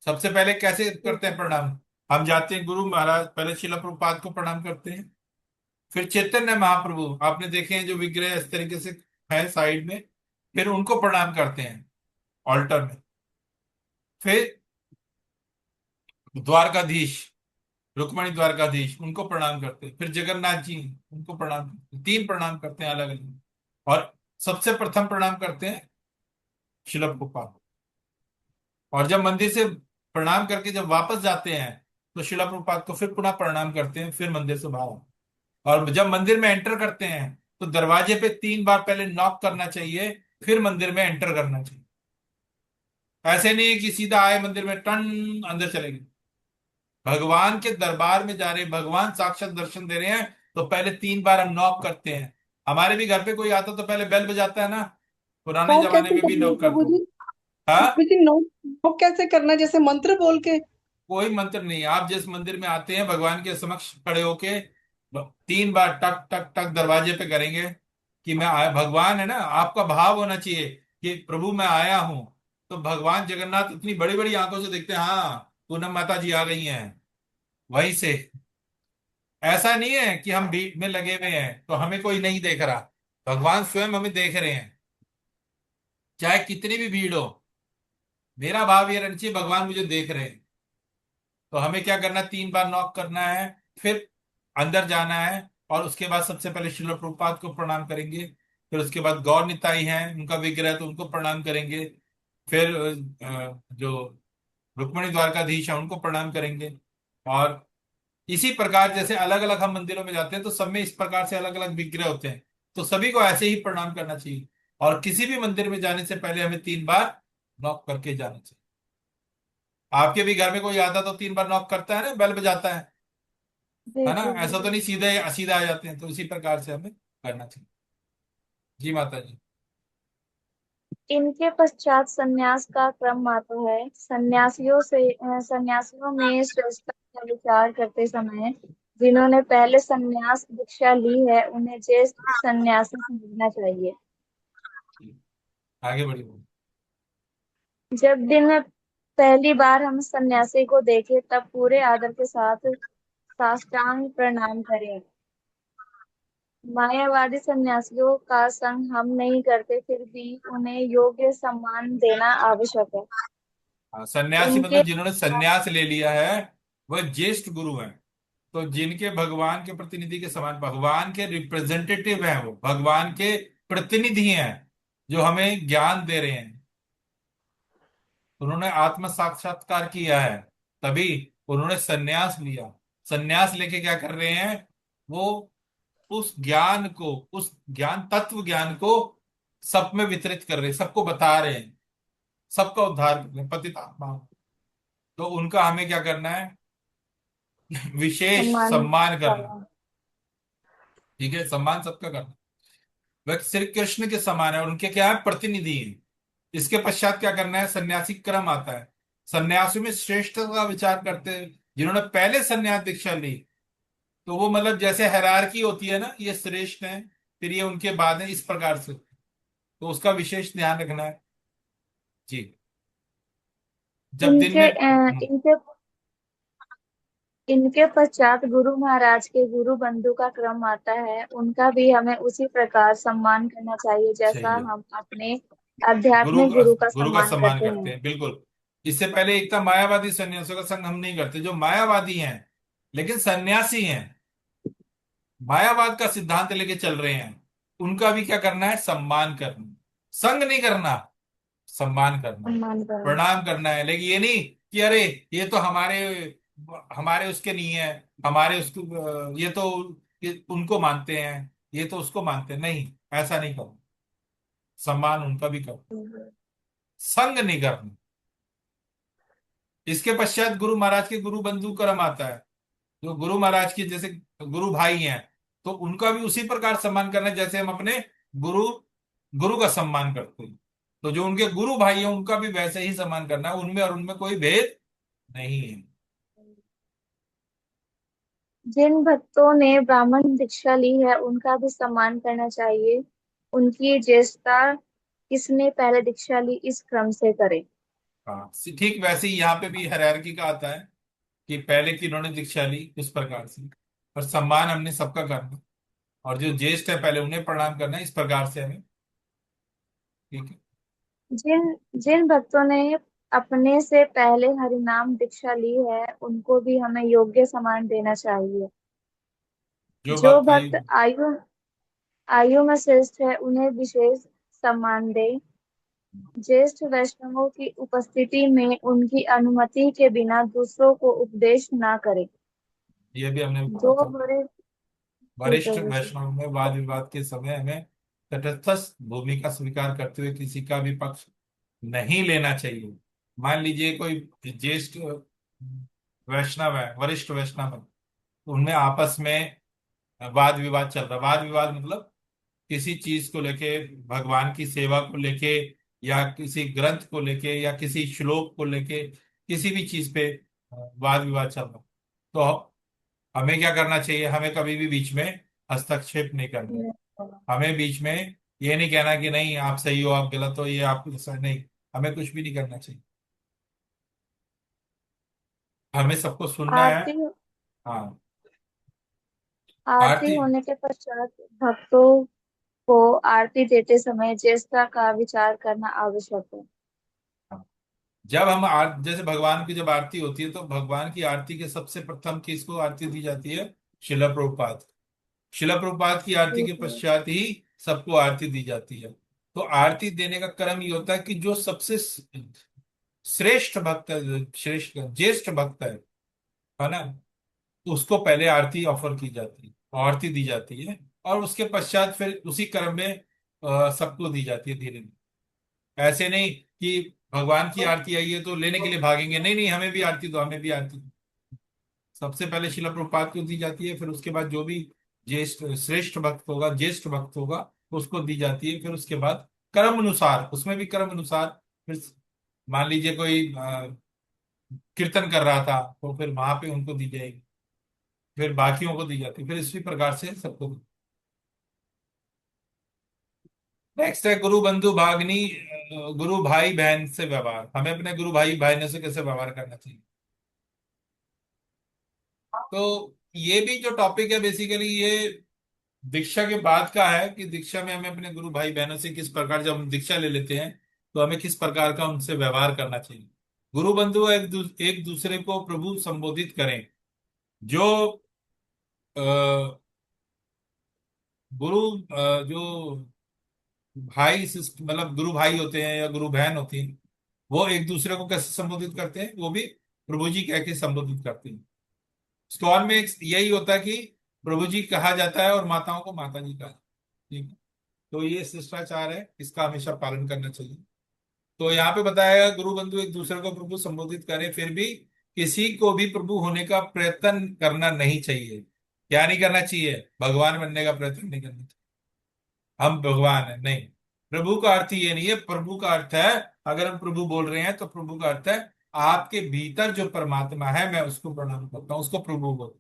सबसे पहले कैसे जी करते हैं प्रणाम? हम जाते हैं गुरु महाराज, पहले शिला प्रभुपाद को प्रणाम करते हैं। फिर चैतन्य महाप्रभु, आपने देखे हैं जो विग्रह इस तरीके से है साइड में, फिर उनको प्रणाम करते हैं ऑल्टर में। फिर द्वारकाधीश, रुक्मणी द्वारकाधीश, उनको प्रणाम करते हैं। फिर जगन्नाथ जी, उनको प्रणाम करते हैं। तीन प्रणाम करते हैं अलग अलग। और सबसे प्रथम प्रणाम करते हैं शिला प्रभुपाद। और जब मंदिर से प्रणाम करके जब वापस जाते हैं, तो शिला प्रभुपाद को फिर पुनः प्रणाम करते हैं, फिर मंदिर से बाहर। और जब मंदिर में एंटर करते हैं, तो दरवाजे पे 3 बार पहले नॉक करना चाहिए, फिर मंदिर में एंटर करना चाहिए। ऐसे नहीं है कि सीधा आए मंदिर में टन अंदर चले गए। भगवान के दरबार में जा रहे हैं, भगवान साक्षात दर्शन दे रहे हैं, तो पहले 3 बार हम नॉक करते हैं। हमारे भी घर पे कोई आता तो पहले बेल बजाता है ना, पुराने वो जमाने कैसे में भी करना है लोग प्रभु करते जी? हो। हाँ, प्रभु जी, नो नो कैसे करना है? जैसे मंत्र बोल के? कोई मंत्र नहीं। आप जिस मंदिर में आते हैं, भगवान के समक्ष खड़े होके 3 बार टक टक टक दरवाजे पे करेंगे कि मैं आया। भगवान है ना, आपका भाव होना चाहिए कि प्रभु मैं आया हूं। तो भगवान जगन्नाथ इतनी बड़ी बड़ी आंखों से देखते हैं, हाँ पूनम माता जी आ गई हैं, वहीं से। ऐसा नहीं है कि हम भीड़ में लगे हुए हैं तो हमें कोई नहीं देख रहा। भगवान स्वयं हमें देख रहे हैं, चाहे कितनी भी भीड़ हो। मेरा भाव ये रहना चाहिए, भगवान मुझे देख रहे हैं। तो हमें क्या करना है? 3 बार नॉक करना है, फिर अंदर जाना है, और उसके बाद सबसे पहले श्रील प्रभुपाद को प्रणाम करेंगे। फिर उसके बाद गौर निताई हैं, उनका विग्रह है, तो उनको प्रणाम करेंगे। फिर जो रुक्मणी द्वारकाधीश है, उनको प्रणाम करेंगे। और इसी प्रकार जैसे अलग अलग हम मंदिरों में जाते हैं, तो सब में इस प्रकार से अलग अलग विग्रह होते हैं, तो सभी को ऐसे ही प्रणाम करना चाहिए। और किसी भी मंदिर में जाने से पहले हमें 3 बार नॉक करके जाना चाहिए। आपके भी घर में कोई आता तो 3 बार नॉक करता है ना, बेल बजाता जी है ना? प्रभु ऐसा तो जी। नहीं सीधे सीधा आ जाते हैं। तो इसी प्रकार से हमें करना चाहिए। जी माता जी। इनके पश्चात संन्यास का क्रम आता है। सन्यासियों में श्रेष्ठता का विचार करते समय जिन्होंने पहले संन्यास दीक्षा ली है, उन्हें ज्येष्ठ सन्यासी समझना चाहिए। जी, आगे बढ़िए। जब दिन में पहली बार हम सन्यासी को देखें, तब पूरे आदर के साथ साष्टांग प्रणाम करें। मायावादी सन्यासियों का संग हम नहीं करते, फिर भी उन्हें योग्य सम्मान देना आवश्यक है। हाँ, सन्यासी उनके मतलब जिन्होंने सन्यास ले लिया है वह ज्येष्ठ गुरु हैं। तो जिनके भगवान के प्रतिनिधि के समान, भगवान के रिप्रेजेंटेटिव हैं, वो भगवान के प्रतिनिधि हैं जो हमें ज्ञान दे रहे हैं। उन्होंने आत्म साक्षात्कार किया है, तभी उन्होंने सन्यास लिया। सन्यास लेके क्या कर रहे हैं? वो उस ज्ञान को, उस ज्ञान, तत्व ज्ञान को सब में वितरित कर रहे हैं, सबको बता रहे हैं, सबका उद्धार कर रहे हैं, पतित आत्मा। तो उनका हमें क्या करना है? विशेष सम्मान सम्मान करना। करना। ठीक है, सम्मान सबका करना। वह श्री कृष्ण के समान है और उनके क्या है? प्रतिनिधि हैं। इसके पश्चात क्या करना है? सन्यासी क्रम आता है। सन्यासी में श्रेष्ठ का विचार करते हैं। जिन्होंने पहले सन्यास दीक्षा ली, तो वो मतलब जैसे हायरार्की होती है ना, ये श्रेष्ठ है, फिर ये उनके बाद है, इस प्रकार से। तो उसका विशेष ध्यान रखना है जी। जब दिन इनके में इनके इनके पश्चात गुरु महाराज के गुरु बंधु का क्रम आता है। उनका भी हमें उसी प्रकार सम्मान करना चाहिए, जैसा सही है। हम अपने गुरु आध्यात्मिक गुरु का गुरु का सम्मान सम्मान करते करते हैं। हैं, बिल्कुल। इससे पहले एक था मायावादी सन्यासियों का संग हम नहीं करते, जो मायावादी हैं लेकिन सन्यासी हैं, मायावाद का सिद्धांत लेके चल रहे हैं, उनका भी क्या करना है? सम्मान करना। संग नहीं करना, सम्मान करना, सम्मान करना। प्रणाम करना है। लेकिन ये नहीं कि अरे ये तो हमारे हमारे उसके नहीं है, हमारे उसको, ये उनको मानते हैं, ये तो उसको मानते हैं, नहीं, ऐसा नहीं करो। सम्मान उनका भी करो, संग नहीं करना। इसके पश्चात गुरु महाराज के गुरु बंधु क्रम आता है। जो गुरु महाराज के जैसे गुरु भाई हैं, तो उनका भी उसी प्रकार सम्मान करना है जैसे हम अपने गुरु गुरु का सम्मान करते हैं। तो जो उनके गुरु भाई हैं उनका भी वैसे ही सम्मान करना है, उनमें और उनमें कोई भेद नहीं है। जिन भक्तों ने ब्राह्मण दीक्षा ली है उनका भी सम्मान करना चाहिए। उनकी ज्येष्ठता किसने पहले दीक्षा ली, इस क्रम से करें। हाँ, ठीक वैसे ही यहाँ पे भी हायरार्की का आता है कि पहले की उन्होंने दीक्षा ली उस प्रकार से, और सम्मान हमने सबका करना, और जो ज्येष्ठ है पहले उन्हें प्रणाम करना है, इस प्रकार से हमें। ठीक है। जिन जिन भक्तों ने अपने से पहले हरिनाम दीक्षा ली है उनको भी हमें योग्य सम्मान देना चाहिए। जो जो भक्त भक्त आयु आयु में श्रेष्ठ है उन्हें विशेष सम्मान दे। ज्येष्ठ वैष्णवों की उपस्थिति में उनकी अनुमति के बिना दूसरों को उपदेश ना करे। ये भी हमने पढ़ा जो था। बड़े ठीक है वरिष्ठ जैसे। वैष्णव में वाद विवाद के समय हमें तटस्थ भूमिका स्वीकार करते हुए किसी का भी पक्ष नहीं लेना चाहिए। मान लीजिए कोई ज्येष्ठ वैष्णव है, वरिष्ठ वैष्णव है, उनमें आपस में वाद विवाद चल रहा है। वाद विवाद मतलब किसी चीज को लेके, भगवान की सेवा को लेके, या किसी ग्रंथ को लेके, या किसी श्लोक को लेके, किसी भी चीज पे वाद विवाद चल रहा है। तो हमें क्या करना चाहिए? हमें कभी भी बीच में हस्तक्षेप नहीं करना है। हमें बीच में ये नहीं कहना कि नहीं आप सही हो, आप गलत हो, ये आपको सही नहीं। हमें कुछ भी नहीं करना चाहिए, हमें सबको सुनना है। आरती हाँ। आरती आरती, होने के पश्चात भक्तों को आरती देते समय ज्येष्ठता का विचार करना आवश्यक है। हाँ, जब हम जैसे भगवान की जब आरती होती है, तो भगवान की आरती के सबसे प्रथम किसको आरती दी जाती है? शिला प्रभुपाद। शिला प्रभुपाद की आरती के ठीक है। पश्चात ही सबको आरती दी जाती है। तो आरती देने का क्रम ये होता है कि जो सबसे श्रेष्ठ भक्त है, जो श्रेष्ठ ज्येष्ठ भक्त है ना, तो उसको पहले आरती ऑफर की जाती है, आरती दी जाती है, और उसके पश्चात फिर उसी क्रम में सबको दी जाती है धीरे धीरे। ऐसे नहीं कि भगवान की आरती आई है तो लेने के लिए भागेंगे, नहीं नहीं हमें भी आरती दो, हमें भी आरती दो। सबसे पहले शिला प्रभुपाद को दी जाती है, फिर उसके बाद जो भी ज्येष्ठ श्रेष्ठ भक्त होगा, ज्येष्ठ भक्त होगा, उसको दी जाती है। फिर उसके बाद क्रम अनुसार, उसमें भी क्रम अनुसार, फिर मान लीजिए कोई कीर्तन कर रहा था तो फिर वहां पे उनको दी जाएगी, फिर बाकियों को दी जाती है, फिर इसी प्रकार से सबको। नेक्स्ट है गुरु बंधु भागनी, गुरु भाई बहन से व्यवहार। हमें अपने गुरु भाई बहनों से कैसे व्यवहार करना चाहिए? तो ये भी जो टॉपिक है बेसिकली, ये दीक्षा के बाद का है कि दीक्षा में हमें अपने गुरु भाई बहनों से किस प्रकार, जब हम दीक्षा ले लेते हैं तो हमें किस प्रकार का उनसे व्यवहार करना चाहिए। गुरु बंधु एक दूसरे को प्रभु संबोधित करें। जो अ, गुरु जो भाई मतलब गुरु भाई होते हैं या गुरु बहन होती हैं, वो एक दूसरे को कैसे संबोधित करते हैं, वो भी प्रभु जी कह के संबोधित करते हैं। स्टोन में यही होता है कि प्रभु जी कहा जाता है और माताओं को माता जी कहा। ठीक है। तो ये शिष्टाचार है, इसका हमेशा पालन करना चाहिए। तो यहाँ पे बताया गया, गुरु बंधु एक दूसरे को प्रभु संबोधित करें, फिर भी किसी को भी प्रभु होने का प्रयत्न करना नहीं चाहिए। क्या नहीं करना चाहिए? भगवान बनने का प्रयत्न नहीं करना चाहिए। हम भगवान है नहीं। प्रभु का अर्थ ये नहीं है। प्रभु का अर्थ है, अगर हम प्रभु बोल रहे हैं तो प्रभु का अर्थ है आपके भीतर जो परमात्मा है, मैं उसको प्रणाम करता हूं, उसको प्रभु बोल।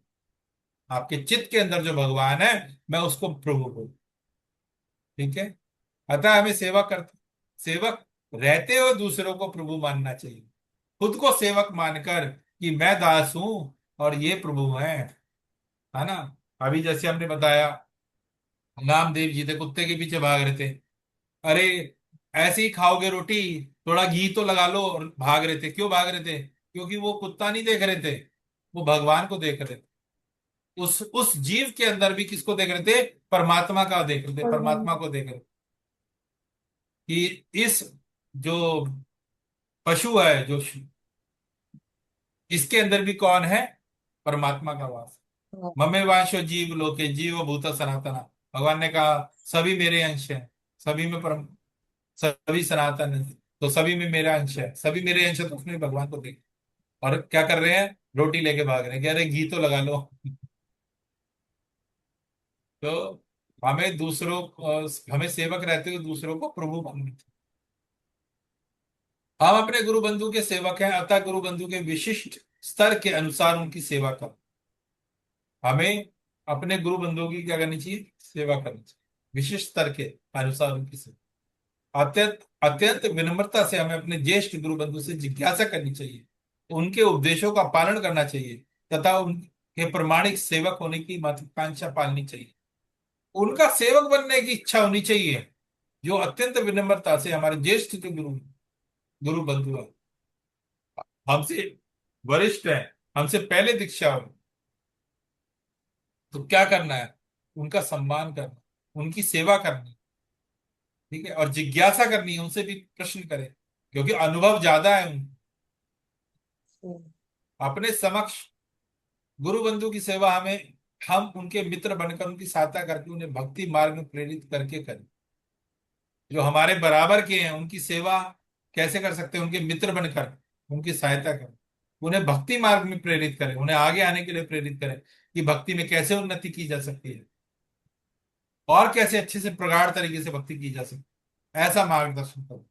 आपके चित्त के अंदर जो भगवान है, मैं उसको प्रभु बोल। ठीक है। अतः हमें सेवक रहते हुए दूसरों को प्रभु मानना चाहिए। खुद को सेवक मानकर कि मैं दास हूं और ये प्रभु हैं। है ना। अभी जैसे हमने बताया, नामदेव जी थे, कुत्ते के पीछे भाग रहे थे। अरे, ऐसे ही खाओगे रोटी, थोड़ा घी तो लगा लो, और भाग रहे थे। क्यों भाग रहे थे? क्योंकि वो कुत्ता नहीं देख रहे थे, वो भगवान को देख रहे थे। उस जीव के अंदर भी किसको देख रहे थे? परमात्मा का देख रहे थे, भगवान परमात्मा को देख रहे थे। कि इस जो पशु है, इसके अंदर भी कौन है? परमात्मा का वास। हाँ। ममे वांशो जीव लोके जीव भूत सनातना। भगवान ने कहा सभी मेरे अंश हैं, सभी में परम, सभी सनातन है, तो सभी में मेरा अंश है। सभी मेरे अंश है, तो उसमें भगवान को देख। और क्या कर रहे हैं? रोटी लेके भाग रहे हैं, कह रहे घी तो लगा लो। तो हमें हमें सेवक रहते हुए दूसरों को प्रभु मानना चाहिए। हम अपने गुरु बंधु के सेवक हैं, अतः गुरु बंधु के विशिष्ट स्तर के अनुसार उनकी सेवा कर। हमें अपने गुरु बंधुओं की क्या करनी चाहिए? सेवा करनी चाहिए, विशिष्ट स्तर के अनुसार उनकी सेवा। अत्यंत अत्यंत विनम्रता से हमें अपने ज्येष्ठ गुरु बंधु से जिज्ञासा करनी चाहिए, उनके उपदेशों का पालन करना चाहिए तथा उनके प्रमाणिक सेवक होने की महत्वाकांक्षा पालनी चाहिए। उनका सेवक बनने की इच्छा होनी चाहिए। जो अत्यंत विनम्रता से हमारे ज्येष्ठ जो गुरु गुरु बंधु है, हमसे वरिष्ठ है, हमसे पहले दीक्षा हो, तो क्या करना है? उनका सम्मान करना, उनकी सेवा करनी। ठीक है। और जिज्ञासा करनी है, उनसे भी प्रश्न करें, क्योंकि अनुभव ज्यादा है उनका। अपने समक्ष गुरु बंधु की सेवा हम उनके मित्र बनकर उनकी सहायता करके उन्हें भक्ति मार्ग में प्रेरित करके करें। जो हमारे बराबर के हैं उनकी सेवा कैसे कर सकते हैं? उनके मित्र बनकर उनकी सहायता करें, उन्हें भक्ति मार्ग में प्रेरित करें, उन्हें आगे आने के लिए प्रेरित करें कि भक्ति में कैसे उन्नति की जा सकती है और कैसे अच्छे से प्रगाढ़ तरीके से भक्ति की जा सकती है, ऐसा मार्गदर्शन करो।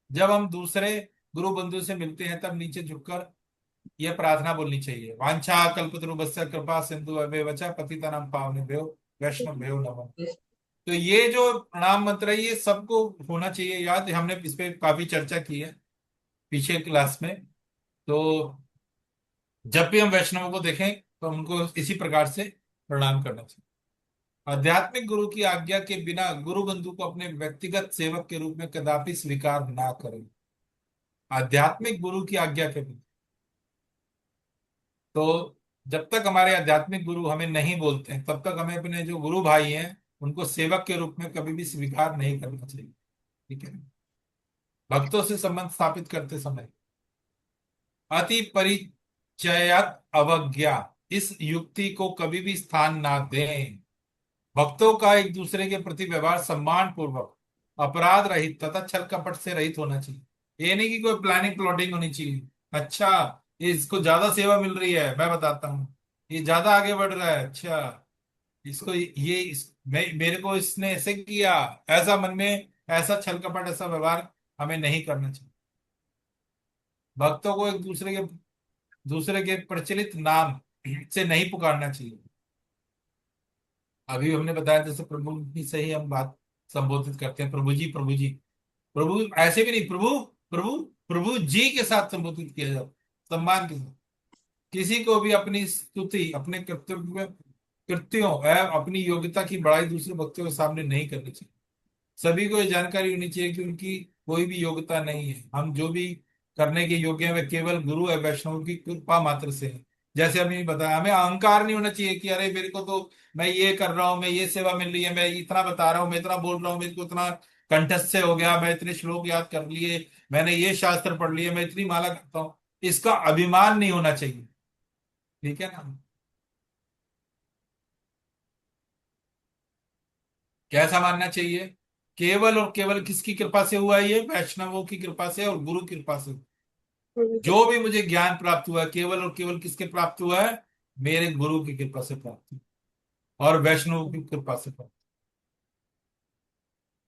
जब हम दूसरे गुरु बंधु से मिलते हैं तब नीचे झुककर यह प्रार्थना बोलनी चाहिए, वांछा कल्पतरुभ्यश्च कृपा सिंधु अवैवच पतितानां पावनेभ्यो वैष्णवेभ्यो नमः। तो ये जो प्रणाम मंत्र है, ये सबको होना चाहिए याद। हमने इस पे काफी चर्चा की है पीछे क्लास में। तो जब भी हम वैष्णवों को देखें तो उनको इसी प्रकार से प्रणाम करना चाहिए। आध्यात्मिक गुरु की आज्ञा के बिना गुरु बंधु को अपने व्यक्तिगत सेवक के रूप में कदापि स्वीकार ना करें। आध्यात्मिक गुरु की आज्ञा के बिना। तो जब तक हमारे आध्यात्मिक गुरु हमें नहीं बोलते हैं, तब तक हमें अपने जो गुरु भाई हैं उनको सेवक के रूप में कभी भी स्वीकार नहीं करना चाहिए। ठीक है। भक्तों से संबंध स्थापित करते समय अति परिचयात अवज्ञा, इस युक्ति को कभी भी स्थान ना दें। भक्तों का एक दूसरे के प्रति व्यवहार सम्मान पूर्वक, अपराध रहित तथा छल कपट से रहित होना चाहिए। ये नहीं कि कोई प्लानिंग प्लॉटिंग होनी चाहिए। अच्छा, इसको ज्यादा सेवा मिल रही है, मैं बताता हूँ, ये ज्यादा आगे बढ़ रहा है, अच्छा इसको मेरे को इसने ऐसे किया, ऐसा मन में ऐसा छल कपट, ऐसा व्यवहार हमें नहीं करना चाहिए। भक्तों को एक दूसरे के प्रचलित नाम से नहीं पुकारना चाहिए। अभी हमने बताया जैसे प्रभु की से ही हम बात संबोधित करते हैं, प्रभु जी प्रभु जी। प्रभु ऐसे भी नहीं, प्रभु प्रभु प्रभु जी के साथ संबोधित किया जाता, सम्मान के साथ। किसी को भी अपनी स्तुति, अपने कर्तव्य कृत्यों एवं अपनी योग्यता की बड़ाई दूसरे भक्तों के सामने नहीं करनी चाहिए। सभी को ये जानकारी होनी चाहिए कि उनकी कोई भी योग्यता नहीं है। हम जो भी करने के योग्य हैं वे केवल गुरु और वैष्णव की कृपा मात्र से है। जैसे अभी बताया, हमें अहंकार नहीं होना चाहिए कि अरे मेरे को तो, मैं ये कर रहा हूँ, मैं ये सेवा मिल रही है, मैं इतना बता रहा हूँ, मैं इतना बोल रहा हूँ, मेरे को इतना कंठस्थ से हो गया, मैं इतने श्लोक याद कर लिए, मैंने ये शास्त्र पढ़ लिए, मैं इतनी माला करता हूँ। इसका अभिमान नहीं होना चाहिए। ठीक है ना। कैसा मानना चाहिए? केवल और केवल किसकी कृपा से हुआ है ये? वैष्णवों की कृपा से और गुरु की कृपा से। गुरु की जो भी कृपा। मुझे ज्ञान प्राप्त हुआ है केवल और केवल किसके प्राप्त हुआ है? मेरे गुरु की कृपा से प्राप्त हुआ और वैष्णव की कृपा से प्राप्त।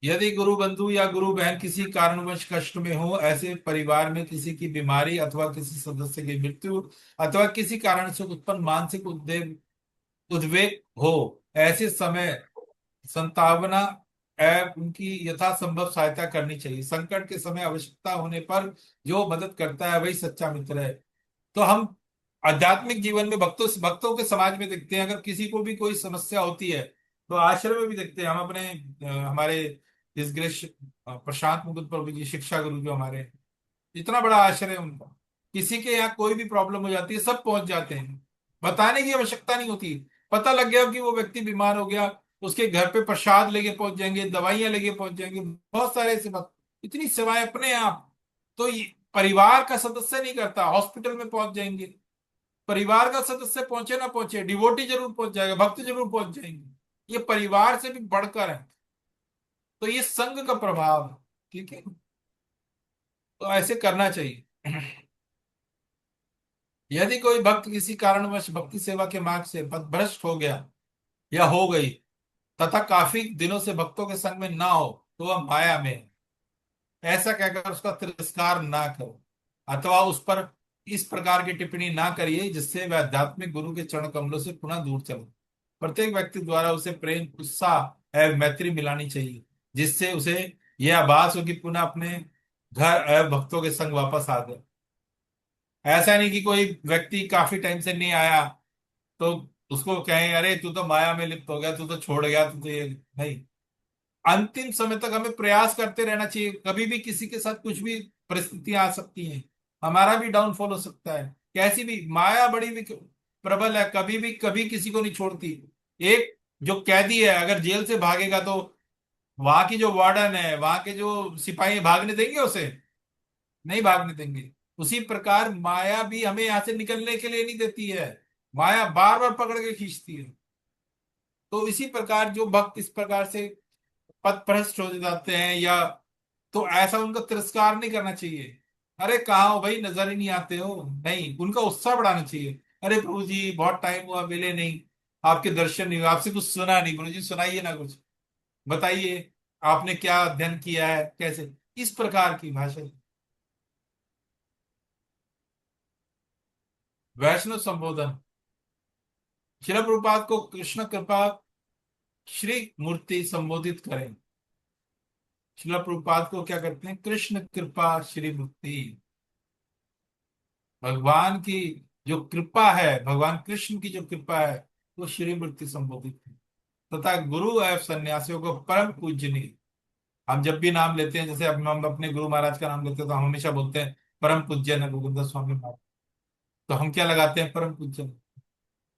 यदि गुरु बंधु या गुरु बहन किसी कारणवश कष्ट में हो, ऐसे परिवार में किसी की बीमारी अथवा किसी सदस्य की मृत्यु अथवा किसी कारण से उत्पन्न मानसिक उद्वेग उद्वेग हो, ऐसे समय संतावना एवं उनकी यथासंभव सहायता करनी चाहिए। संकट के समय आवश्यकता होने पर जो मदद करता है वही सच्चा मित्र है। तो हम आध्यात्मिक जीवन में भक्तों भक्तों के समाज में देखते हैं, अगर किसी को भी कोई समस्या होती है तो आश्रम में भी देखते हैं हम अपने हमारे इस ग्रीष्म प्रशांत मुकुंद प्रभु जी शिक्षा गुरु जो हमारे हैं, इतना बड़ा आश्रय है उनका। किसी के यहाँ कोई भी प्रॉब्लम हो जाती है सब पहुंच जाते हैं, बताने की आवश्यकता नहीं होती। पता लग गया कि वो व्यक्ति बीमार हो गया, उसके घर पे प्रसाद लेके पहुंच जाएंगे, दवाइयां लेके पहुंच जाएंगे, बहुत सारे ऐसे बात, इतनी सेवाएं अपने आप। तो ये परिवार का सदस्य नहीं करता, हॉस्पिटल में पहुंच जाएंगे। परिवार का सदस्य पहुंचे ना पहुंचे, डिवोटी जरूर पहुंच जाएगा, भक्त जरूर पहुंच जाएंगे। ये परिवार से भी बढ़कर है। तो ये संघ का प्रभाव है। ठीक है। तो ऐसे करना चाहिए। यदि कोई भक्त किसी कारणवश भक्ति सेवा के मार्ग से पथभ्रष्ट हो गया या हो गई तथा काफी दिनों से भक्तों के संग में ना हो, तो वह माया में है। ऐसा कहकर उसका तिरस्कार ना करो अथवा उस पर इस प्रकार की टिप्पणी ना करिए जिससे वह आध्यात्मिक गुरु के चरण कमलों से पुनः दूर चले। प्रत्येक व्यक्ति द्वारा उसे प्रेम उत्साह एवं मैत्री मिलानी चाहिए, जिससे उसे यह आभास हो कि पुनः अपने घर एवं भक्तों के संग वापस आ गए। ऐसा नहीं कि कोई व्यक्ति काफी टाइम से नहीं आया तो उसको कहें अरे तू तो माया में लिप्त हो गया, तू तो छोड़ गया, तू तो ये नहीं। अंतिम समय तक हमें प्रयास करते रहना चाहिए। कभी भी किसी के साथ कुछ भी परिस्थितियां आ सकती हैं, हमारा भी डाउनफॉल हो सकता है। कैसी भी माया बड़ी भी प्रबल है, कभी भी कभी किसी को नहीं छोड़ती। एक जो कैदी है अगर जेल से भागेगा तो वहां की जो वार्डन है, वहां के जो सिपाही भागने देंगे उसे? नहीं भागने देंगे। उसी प्रकार माया भी हमें यहां से निकलने के लिए नहीं देती है, माया बार बार पकड़ के खींचती है। तो इसी प्रकार जो भक्त इस प्रकार से पथ भ्रष्ट हो जाते हैं या, तो ऐसा उनका तिरस्कार नहीं करना चाहिए। अरे कहाँ हो भाई, नजर ही नहीं आते हो, नहीं, उनका उत्साह बढ़ाना चाहिए। अरे प्रभु जी बहुत टाइम हुआ, मिले नहीं, आपके दर्शन नहीं हुए, आपसे कुछ सुना नहीं, गुरु जी सुनाइए ना कुछ, बताइए आपने क्या अध्ययन किया है, कैसे, इस प्रकार की भाषा। वैष्णव संबोधन। शिला प्रभुपाद को कृष्ण कृपा श्री मूर्ति संबोधित करें। शिला प्रभुपाद को क्या करते हैं? कृष्ण कृपा श्री मूर्ति। भगवान की जो कृपा है, भगवान कृष्ण की जो कृपा है वो श्री मूर्ति संबोधित है। तथा गुरु एवं सन्यासियों को परम पूजनीय। हम जब भी नाम लेते हैं, जैसे अब हम अपने गुरु महाराज का नाम लेते हैं तो हम हमेशा बोलते हैं परम पूज्य न गोविंद स्वामी महाराज। तो हम क्या लगाते हैं? परम पूज्य।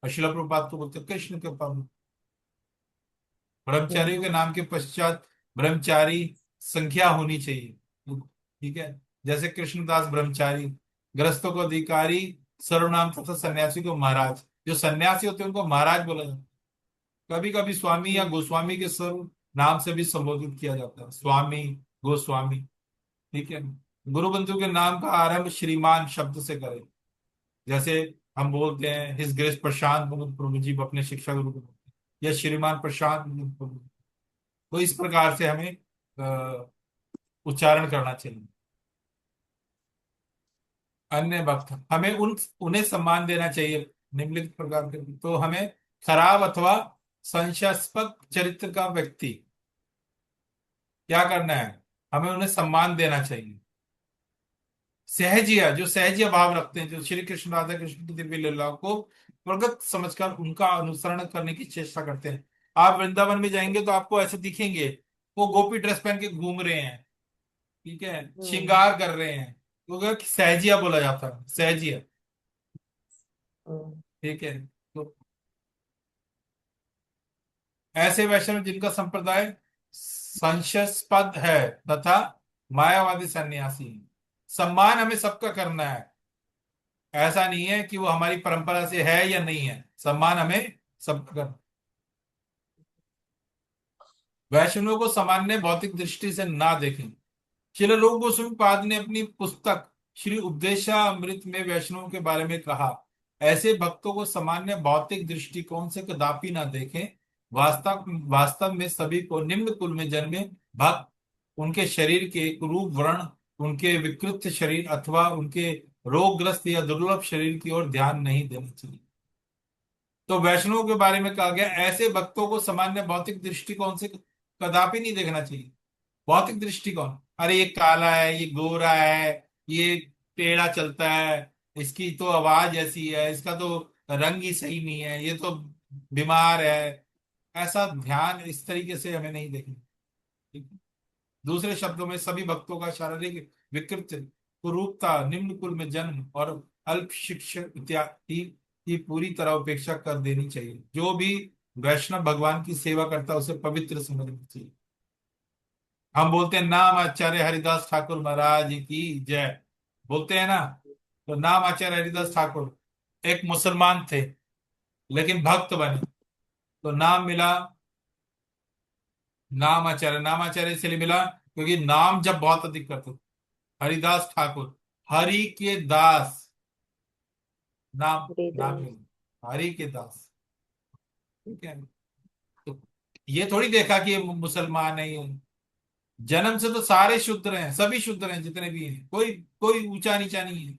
और शिला प्रभुपाद को बोलते हैं कृष्ण कृपा। ब्रह्मचारियों के नाम के पश्चात ब्रह्मचारी संख्या होनी चाहिए। ठीक है। जैसे कृष्णदास ब्रह्मचारी, गृहस्थों को अधिकारी सर्वनाम तथा सन्यासी को महाराज। जो सन्यासी होते हैं उनको महाराज बोला जाता है। कभी कभी स्वामी या गोस्वामी के सर्व नाम से भी संबोधित किया जाता है, स्वामी, गोस्वामी। ठीक है। गुरु बंधु के नाम का आरंभ श्रीमान शब्द से करें। जैसे हम बोलते हैं हिज ग्रेस प्रशांत मुकुंद प्रभु जी अपने शिक्षा गुरु को बोलते हैं, या श्रीमान प्रशांत मुकुंद प्रभु। तो इस प्रकार से हमें उच्चारण करना चाहिए। अन्य वक्त हमें उन्हें सम्मान देना चाहिए निम्नलिखित प्रकार के। तो हमें खराब अथवा संशयास्पद चरित्र का व्यक्ति क्या करना है? हमें उन्हें सम्मान देना चाहिए। सहजिया, जो सहजिया भाव रखते हैं, जो श्री कृष्ण राधा कृष्ण की दिव्य लीलाओं को प्रगत समझकर उनका अनुसरण करने की चेष्टा करते हैं। आप वृंदावन में जाएंगे तो आपको ऐसे दिखेंगे, वो गोपी ड्रेस पहन के घूम रहे हैं, ठीक है, हम्म। श्रृंगार कर रहे हैं, तो सहजिया बोला जाता है, सहजिया। हम्म। ठीक है। तो ऐसे वैष्णव जिनका संप्रदाय संशयास्पद है तथा मायावादी सन्यासी हैं। सम्मान हमें सबका करना है, ऐसा नहीं है कि वो हमारी परंपरा से है या नहीं है, सम्मान हमें सबका करना। वैष्णव को सामान्य भौतिक दृष्टि से ना देखें। श्रील रूप गोस्वामी पाद ने अपनी पुस्तक श्री उपदेशामृत में वैष्णव के बारे में कहा, ऐसे भक्तों को सामान्य भौतिक दृष्टिकोण से कदापि ना देखें। वास्तव वास्तव में सभी को निम्न कुल में जन्मे भक्त उनके शरीर के रूप वर्ण, उनके विकृत शरीर अथवा उनके रोगग्रस्त या दुर्लभ शरीर की ओर ध्यान नहीं देना चाहिए। तो वैष्णव के बारे में कहा गया, ऐसे भक्तों को सामान्य भौतिक दृष्टिकोण से कदापि नहीं देखना चाहिए। भौतिक दृष्टिकोण, अरे ये काला है, ये गोरा है, ये टेढ़ा चलता है, इसकी तो आवाज ऐसी है, इसका तो रंग ही सही नहीं है, ये तो बीमार है, ऐसा ध्यान इस तरीके से हमें नहीं देखना। ठीक है? दूसरे शब्दों में सभी भक्तों का शारीरिक विकृति, कुरूपता, निम्न कुल में जन्म और अल्प शिक्षा इत्यादि की पूरी तरह उपेक्षा कर देनी चाहिए। जो भी वैष्णव भगवान की सेवा करता है उसे पवित्र समझना चाहिए। हम बोलते हैं नाम आचार्य हरिदास ठाकुर महाराज की जय, बोलते हैं ना। तो नाम आचार्य हरिदास ठाकुर एक मुसलमान थे, लेकिन भक्त बने, तो नाम मिला नाम आचार्य। नाम आचार्य इसलिए मिला क्योंकि नाम जब बहुत अधिक करते थे। हरिदास ठाकुर, हरि के दास, नाम नाम हरिदास। मिला हरि के दास। ठीक है। तो ये थोड़ी देखा कि ये मुसलमान है, ये जन्म से तो सारे शुद्र हैं, सभी शुद्र हैं जितने भी हैं, कोई कोई ऊंचा नीचा नहीं है।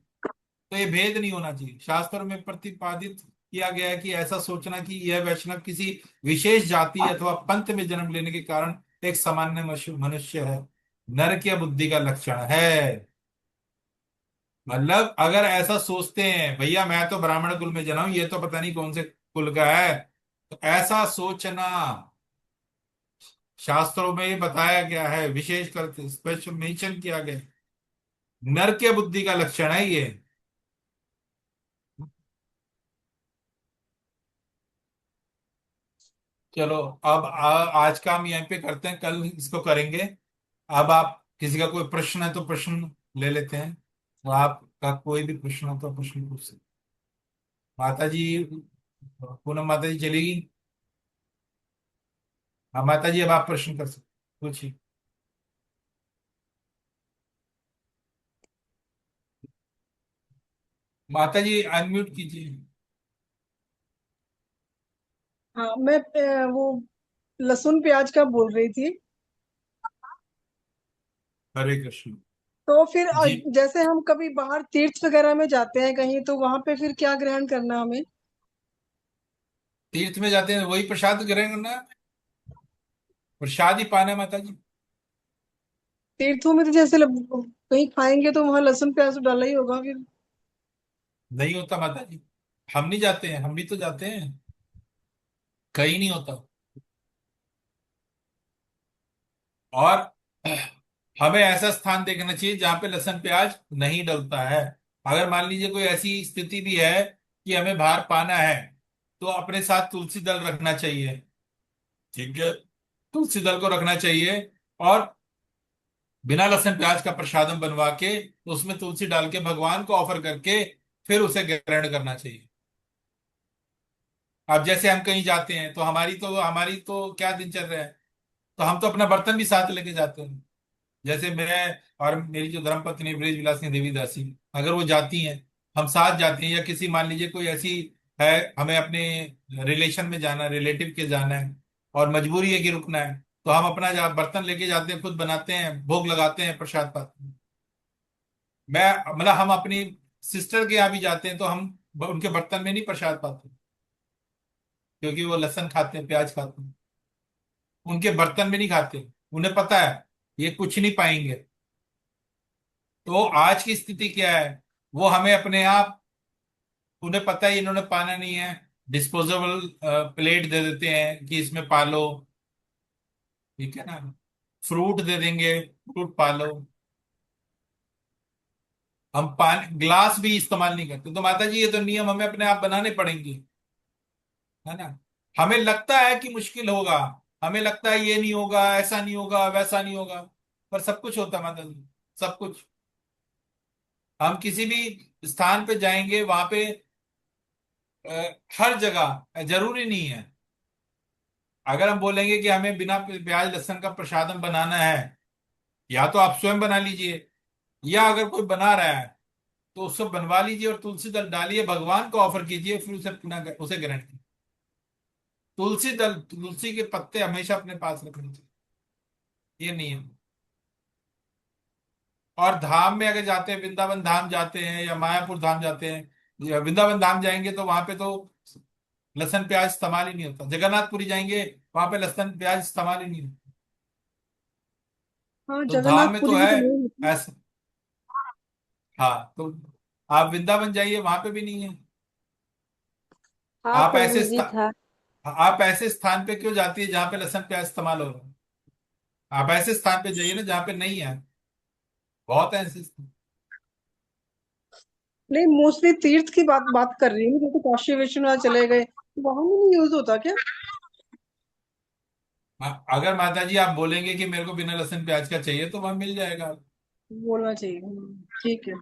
तो ये भेद नहीं होना चाहिए। शास्त्रों में प्रतिपादित किया गया है कि ऐसा सोचना कि यह वैष्णव किसी विशेष जाति अथवा पंथ में जन्म लेने के कारण एक सामान्य मनुष्य है, नरकीय बुद्धि का लक्षण है। मतलब अगर ऐसा सोचते हैं, भैया मैं तो ब्राह्मण कुल में जना हूं, ये तो पता नहीं कौन से कुल का है, तो ऐसा सोचना शास्त्रों में ये बताया गया है, विशेष करके स्पेशल मेंशन किया गया है। नरकीय बुद्धि का लक्षण है ये। चलो, अब आज का हम यहीं पे करते हैं, कल इसको करेंगे। अब आप किसी का कोई प्रश्न है तो प्रश्न ले लेते हैं, तो आपका कोई भी प्रश्न हो तो प्रश्न पूछ सकते। माता जी, पूनम माता जी चली गई। हाँ माता जी, अब आप प्रश्न कर सकते, पूछिए। माता जी अनम्यूट कीजिए। हाँ, मैं वो लहसुन प्याज का बोल रही थी। हरे कृष्ण तो फिर जी। जैसे हम कभी बाहर तीर्थ वगैरह में जाते हैं कहीं, तो वहां पे फिर क्या ग्रहण करना हमें? तीर्थ में जाते हैं वही प्रसाद ग्रहण करना है, प्रसाद ही पाना है माता जी। तीर्थों में तो जैसे कहीं खाएंगे तो वहां लहसुन प्याज तो डाला ही होगा फिर। नहीं होता माता जी, हम नहीं जाते हैं, हम भी तो जाते हैं, कहीं नहीं होता। और हमें ऐसा स्थान देखना चाहिए जहां पे लहसुन प्याज नहीं डलता है। अगर मान लीजिए कोई ऐसी स्थिति भी है कि हमें बाहर पाना है, तो अपने साथ तुलसी दल रखना चाहिए। ठीक है, तुलसी दल को रखना चाहिए, और बिना लहसुन प्याज का प्रसादम बनवा के उसमें तुलसी डाल के भगवान को ऑफर करके फिर उसे ग्रहण करना चाहिए। अब जैसे हम कहीं जाते हैं तो हमारी तो क्या दिनचर्या है, तो हम तो अपना बर्तन भी साथ लेके जाते हैं। जैसे मैं और मेरी जो धर्मपत्नी ब्रज विलासिनी देवी दासी, अगर वो जाती हैं, हम साथ जाते हैं, या किसी मान लीजिए कोई ऐसी है, हमें अपने रिलेशन में जाना है, रिलेटिव के जाना है, और मजबूरी है कि रुकना है, तो हम अपना बर्तन लेके जाते हैं, खुद बनाते हैं, भोग लगाते हैं, प्रसाद पाते हैं। मैं मतलब हम अपनी सिस्टर के यहाँ भी जाते हैं तो हम उनके बर्तन में नहीं प्रसाद पाते, क्योंकि वो लहसुन खाते हैं, प्याज खाते हैं, उनके बर्तन में नहीं खाते। उन्हें पता है ये कुछ नहीं पाएंगे। तो आज की स्थिति क्या है, वो हमें अपने आप उन्हें पता है इन्होंने पाना नहीं है, डिस्पोजेबल प्लेट दे देते हैं कि इसमें पालो, ठीक है ना। फ्रूट दे देंगे, फ्रूट पालो। हम पानी ग्लास भी इस्तेमाल नहीं करते। तो माता जी ये तो नियम हमें अपने आप बनाने पड़ेंगे, है ना। हमें लगता है कि मुश्किल होगा, हमें लगता है ये नहीं होगा, ऐसा नहीं होगा, वैसा नहीं होगा, पर सब कुछ होता है माता जी, सब कुछ। हम किसी भी स्थान पे जाएंगे वहां पे हर जगह जरूरी नहीं है। अगर हम बोलेंगे कि हमें बिना प्याज लहसुन का प्रसादम बनाना है, या तो आप स्वयं बना लीजिए, या अगर कोई बना रहा है तो उससे बनवा लीजिए और तुलसी दल डालिए, भगवान को ऑफर कीजिए, फिर उसे उसे ग्रहण कीजिए। तुलसी दल, तुलसी के पत्ते हमेशा अपने पास रखने चाहिए, ये नियम। और धाम में अगर जाते हैं, वृंदावन धाम जाते हैं या मायापुर धाम जाते हैं, या वृंदावन धाम जाएंगे तो वहां पे तो लहसुन प्याज इस्तेमाल ही नहीं होता। जगन्नाथपुरी जाएंगे, वहां पे लहसुन प्याज इस्तेमाल ही नहीं होता। हाँ, तो धाम में तो जगन्नाथपुरी में है तो नहीं होती। ऐसा। हाँ, तो आप वृंदावन जाइए, वहां पे भी नहीं है। हाँ आप प्रभु ऐसे जी था। आप ऐसे स्थान पे क्यों जाती है जहां पे लहसुन प्याज इस्तेमाल हो रहा है? आप ऐसे स्थान पे जाइए ना जहां पे नहीं है, बहुत है ऐसे स्थान। नहीं, मोस्टली तीर्थ की बात बात कर रही हूँ, जैसे काशी विश्वनाथ चले गए, वहां भी नहीं यूज होता क्या? अगर माता जी आप बोलेंगे कि मेरे को बिना लहसुन प्याज का चाहिए तो वहां मिल जाएगा। बोलना चाहिए, ठीक है।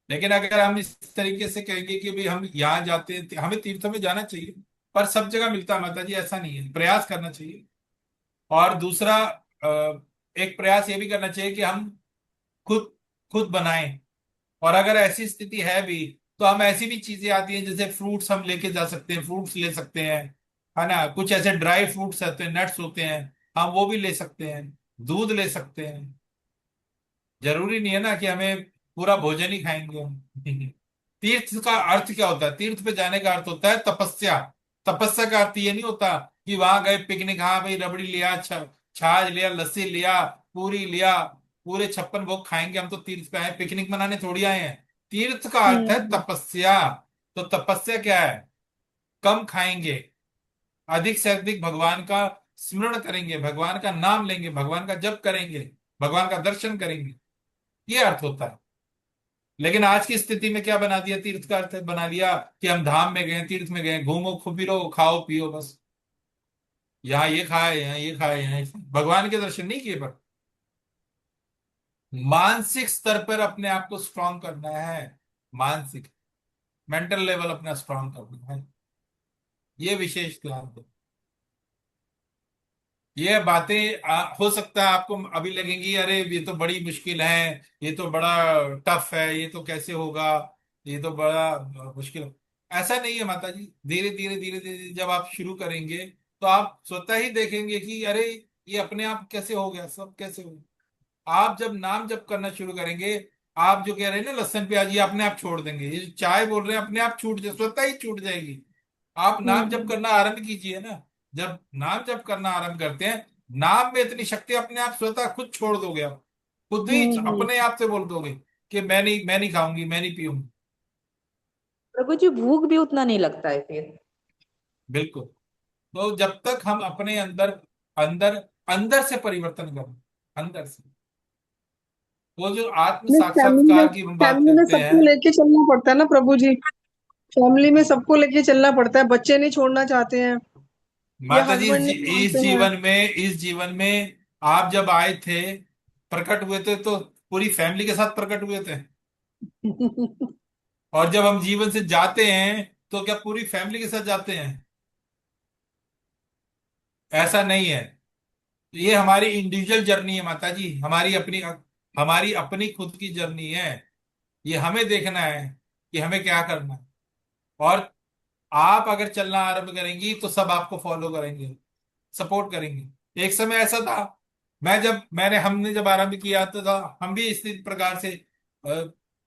लेकिन अगर हम इस तरीके से कहेंगे कि भाई हम यहाँ जाते हैं, हमें तीर्थों में जाना चाहिए, पर सब जगह मिलता है माता जी, ऐसा नहीं है, प्रयास करना चाहिए। और दूसरा एक प्रयास ये भी करना चाहिए कि हम खुद खुद बनाएं। और अगर ऐसी स्थिति है भी, तो हम ऐसी भी चीजें आती हैं, जैसे फ्रूट्स हम लेके जा सकते हैं, फ्रूट्स ले सकते हैं, है ना। कुछ ऐसे ड्राई फ्रूट्स होते हैं, नट्स होते हैं, हम वो भी ले सकते हैं, दूध ले सकते हैं। जरूरी नहीं है ना कि हमें पूरा भोजन ही खाएंगे हम। तीर्थ का अर्थ क्या होता है? तीर्थ पे जाने का अर्थ होता है तपस्या। तपस्या का अर्थ ये नहीं होता कि वहां गए पिकनिक, हाँ भाई रबड़ी लिया, छाछ लिया, लस्सी लिया, पूरी लिया, पूरे 56 भोग खाएंगे, हम तो तीर्थ पे आए, पिकनिक मनाने थोड़ी आए हैं। तीर्थ का अर्थ है हम्म। तपस्या। तो तपस्या क्या है? कम खाएंगे, अधिक से अधिक भगवान का स्मरण करेंगे, भगवान का नाम लेंगे, भगवान का जप करेंगे, भगवान का दर्शन करेंगे, ये अर्थ होता है। लेकिन आज की स्थिति में क्या बना दिया? तीर्थ का अर्थ बना लिया कि हम धाम में गए, तीर्थ में गए, घूमो फिरो, खाओ पियो बस, यहाँ ये खाए, यहाँ ये खाए, यहाँ भगवान के दर्शन नहीं किए। पर मानसिक स्तर पर अपने आप को स्ट्रांग करना है, मानसिक, मेंटल लेवल अपना स्ट्रांग करना है, ये विशेष ध्यान दो। ये बातें हो सकता है आपको अभी लगेंगी, अरे ये तो बड़ी मुश्किल है, ये तो बड़ा टफ है, ये तो कैसे होगा, ये तो बड़ा मुश्किल है। ऐसा नहीं है माता जी, धीरे धीरे धीरे धीरे जब आप शुरू करेंगे तो आप स्वतः ही देखेंगे कि अरे ये अपने आप कैसे हो गया, सब कैसे हो गया। आप जब नाम जप करना शुरू करेंगे, आप जो कह रहे हैं ना लहसुन प्याज, ये अपने आप छोड़ देंगे। ये जो चाय बोल रहे हैं अपने आप छूट जाए, स्वतः ही छूट जाएगी। आप नाम जप हम्म। करना आरंभ कीजिए ना। जब नाम जप करना आरंभ करते हैं, नाम में इतनी शक्ति, अपने आप स्वतः खुद छोड़ दोगे आप, खुद ही हम्म। अपने आप से बोल दोगे कि मैं नहीं खाऊंगी, मैं नहीं पीऊंगी। प्रभु जी भूख भी उतना नहीं लगता है फिर। बिल्कुल। तो जब तक हम अपने अंदर अंदर अंदर से परिवर्तन करें, अंदर से, वो जो आत्म नहीं, साक्षात्कार की हम बात फैमिली में करते हैं। सबको लेके चलना पड़ता है ना प्रभु जी। फैमिली में सबको लेके चलना पड़ता है, बच्चे नहीं छोड़ना चाहते हैं, या माता जी हस्बैंड नहीं इस मानते हैं। जीवन में, इस जीवन में आप जब आए थे, प्रकट हुए थे, तो पूरी फैमिली के साथ प्रकट हुए थे। और जब हम जीवन से जाते हैं तो क्या पूरी फैमिली के साथ जाते हैं? ऐसा नहीं है। ये हमारी इंडिविजुअल जर्नी है माता जी, हमारी अपनी खुद की जर्नी है। ये हमें देखना है कि हमें क्या करना है। और आप अगर चलना आरंभ करेंगी तो सब आपको फॉलो करेंगे, सपोर्ट करेंगे। एक समय ऐसा था, मैंने हमने जब आरंभ किया तो हम भी इसी प्रकार से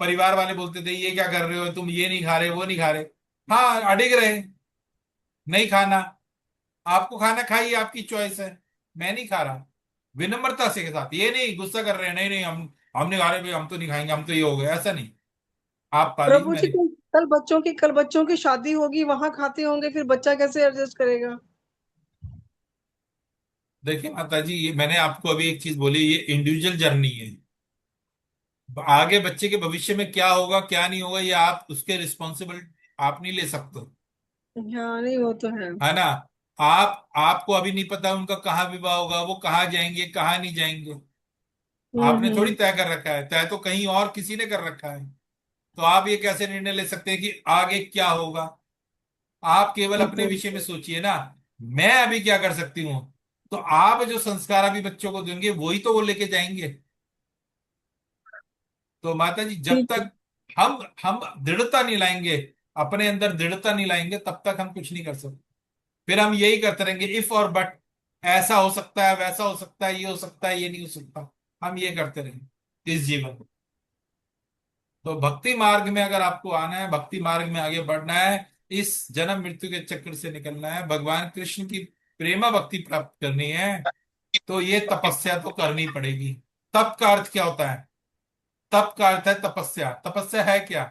परिवार वाले बोलते थे ये क्या कर रहे हो तुम, ये नहीं खा रहे, वो नहीं खा रहे। हाँ, अडिग रहे, नहीं खाना, आपको खाना खाइए, आपकी चॉइस है, मैं नहीं खा रहा। विनम्रता से के साथ, ये नहीं गुस्सा कर रहे हैं, नहीं नहीं हम नहीं खा रहे भाई, हम तो नहीं खाएंगे, हम तो ये हो गए, ऐसा नहीं। आप खा लीजिए, प्रभु मैं जी नहीं। कल बच्चों की शादी होगी, वहां खाते होंगे, फिर बच्चा कैसे एडजस्ट करेगा? देखिए माता जी, ये मैंने आपको अभी एक चीज बोली, ये इंडिविजुअल जर्नी है। आगे बच्चे के भविष्य में क्या होगा क्या नहीं होगा, ये आप उसके रिस्पॉन्सिबल आप नहीं ले सकते। हाँ, नहीं वो तो है। है ना। आपको अभी नहीं पता उनका कहाँ विवाह होगा, वो कहाँ जाएंगे कहाँ नहीं जाएंगे। आपने थोड़ी हम्म। तय कर रखा है, तय तो कहीं और किसी ने कर रखा है। तो आप ये कैसे निर्णय ले सकते हैं कि आगे क्या होगा। आप केवल वो अपने तो विषय में सोचिए ना। मैं अभी क्या कर सकती हूँ। तो आप जो संस्कार अभी बच्चों को देंगे वही तो वो लेके जाएंगे। तो माता जी, जब ठीक है। तक हम दृढ़ता नहीं लाएंगे, अपने अंदर दृढ़ता नहीं लाएंगे, तब तक हम कुछ नहीं कर सकते। फिर हम यही करते रहेंगे, इफ और बट। ऐसा हो सकता है, वैसा हो सकता है, ये हो सकता है, ये नहीं हो सकता। हम ये करते रहेंगे इस जीवन में। तो भक्ति मार्ग में अगर आपको आना है, भक्ति मार्ग में आगे बढ़ना है, इस जन्म मृत्यु के चक्र से निकलना है, भगवान कृष्ण की प्रेमा भक्ति प्राप्त करनी है, तो ये तपस्या तो करनी पड़ेगी। तप का अर्थ क्या होता है? तप का अर्थ है तपस्या। तपस्या है क्या?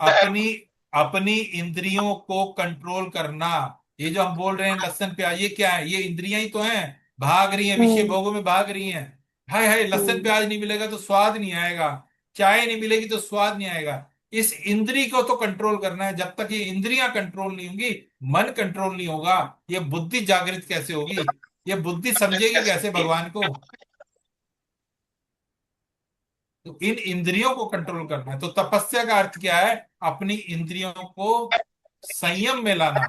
अपनी अपनी इंद्रियों को कंट्रोल करना। ये जो हम बोल रहे हैं लहसन प्याज, ये क्या है? ये इंद्रियां ही तो हैं, भाग रही हैं, विषय हम्म। भोगों में भाग रही हैं। हाय हाय, लहसन हम्म। प्याज नहीं मिलेगा तो स्वाद नहीं आएगा। चाय नहीं मिलेगी तो स्वाद नहीं आएगा। इस इंद्री को तो कंट्रोल करना है। जब तक ये इंद्रियां कंट्रोल नहीं होंगी, मन कंट्रोल नहीं होगा, ये बुद्धि जागृत कैसे होगी? ये बुद्धि समझेगी कैसे भगवान को? तो इन इंद्रियों को कंट्रोल करना है। तो तपस्या का अर्थ क्या है? अपनी इंद्रियों को संयम में लाना।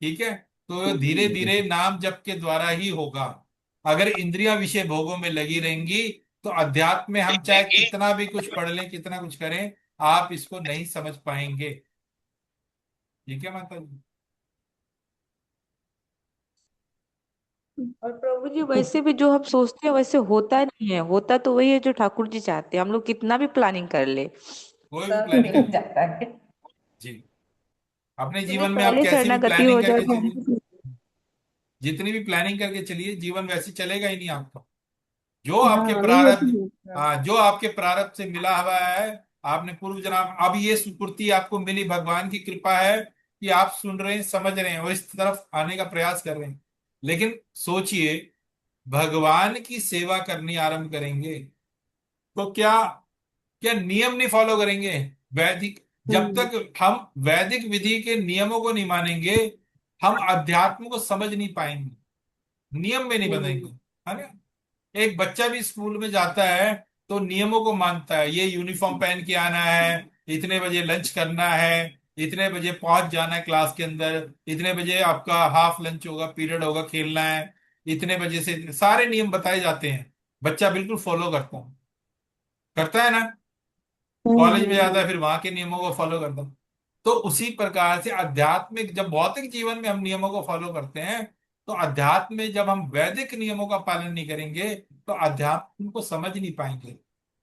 ठीक है। तो धीरे धीरे नाम जप के द्वारा ही होगा। अगर इंद्रियां विषय भोगों में लगी रहेंगी, तो अध्यात्म में हम चाहे कितना भी कुछ पढ़ लें, कितना कुछ करें, आप इसको नहीं समझ पाएंगे। ठीक है माता जी। और प्रभु जी, तो वैसे भी जो हम सोचते हैं वैसे होता नहीं है। होता तो वही है जो ठाकुर जी चाहते हैं। हम लोग कितना भी प्लानिंग कर ले, कोई भी सब प्लानिंग बिगड़ कर जाता है। जी, अपने भले जीवन में आप पहले कैसी भी शरणागति प्लानिंग हो जाए करके तो चलिए, हम। जितनी भी प्लानिंग करके चलिए, जीवन वैसे चलेगा ही नहीं आपका। जो आपके हाँ, नहीं वो प्रारब्ध, तो है। हाँ, जो आपके प्रारब्ध से मिला हुआ है, आपने पूर्व जन्म, अब ये सुकृति आपको मिली, भगवान की कृपा है कि आप सुन रहे हैं, समझ रहे हैं और इस तरफ आने का प्रयास कर रहे हैं। लेकिन सोचिए, भगवान की सेवा करनी आरंभ करेंगे तो क्या क्या नियम नहीं फॉलो करेंगे? वैदिक, जब हम्म। तक हम वैदिक विधि के नियमों को नहीं मानेंगे, हम अध्यात्म को समझ नहीं पाएंगे, नियम में नहीं हम्म। बनेंगे। है ना। एक बच्चा भी स्कूल में जाता है तो नियमों को मानता है, ये यूनिफॉर्म पहन के आना है, इतने बजे लंच करना है, इतने बजे पहुंच जाना है क्लास के अंदर, इतने बजे आपका हाफ लंच होगा, पीरियड होगा, खेलना है, इतने बजे से सारे नियम बताए जाते हैं। बच्चा बिल्कुल फॉलो करता है ना। कॉलेज में जाता है, फिर वहां के नियमों को फॉलो करता है। तो उसी प्रकार से आध्यात्मिक, जब भौतिक जीवन में हम नियमों को फॉलो करते हैं, तो अध्यात्म में जब हम वैदिक नियमों का पालन नहीं करेंगे, तो अध्यात्म को समझ नहीं पाएंगे,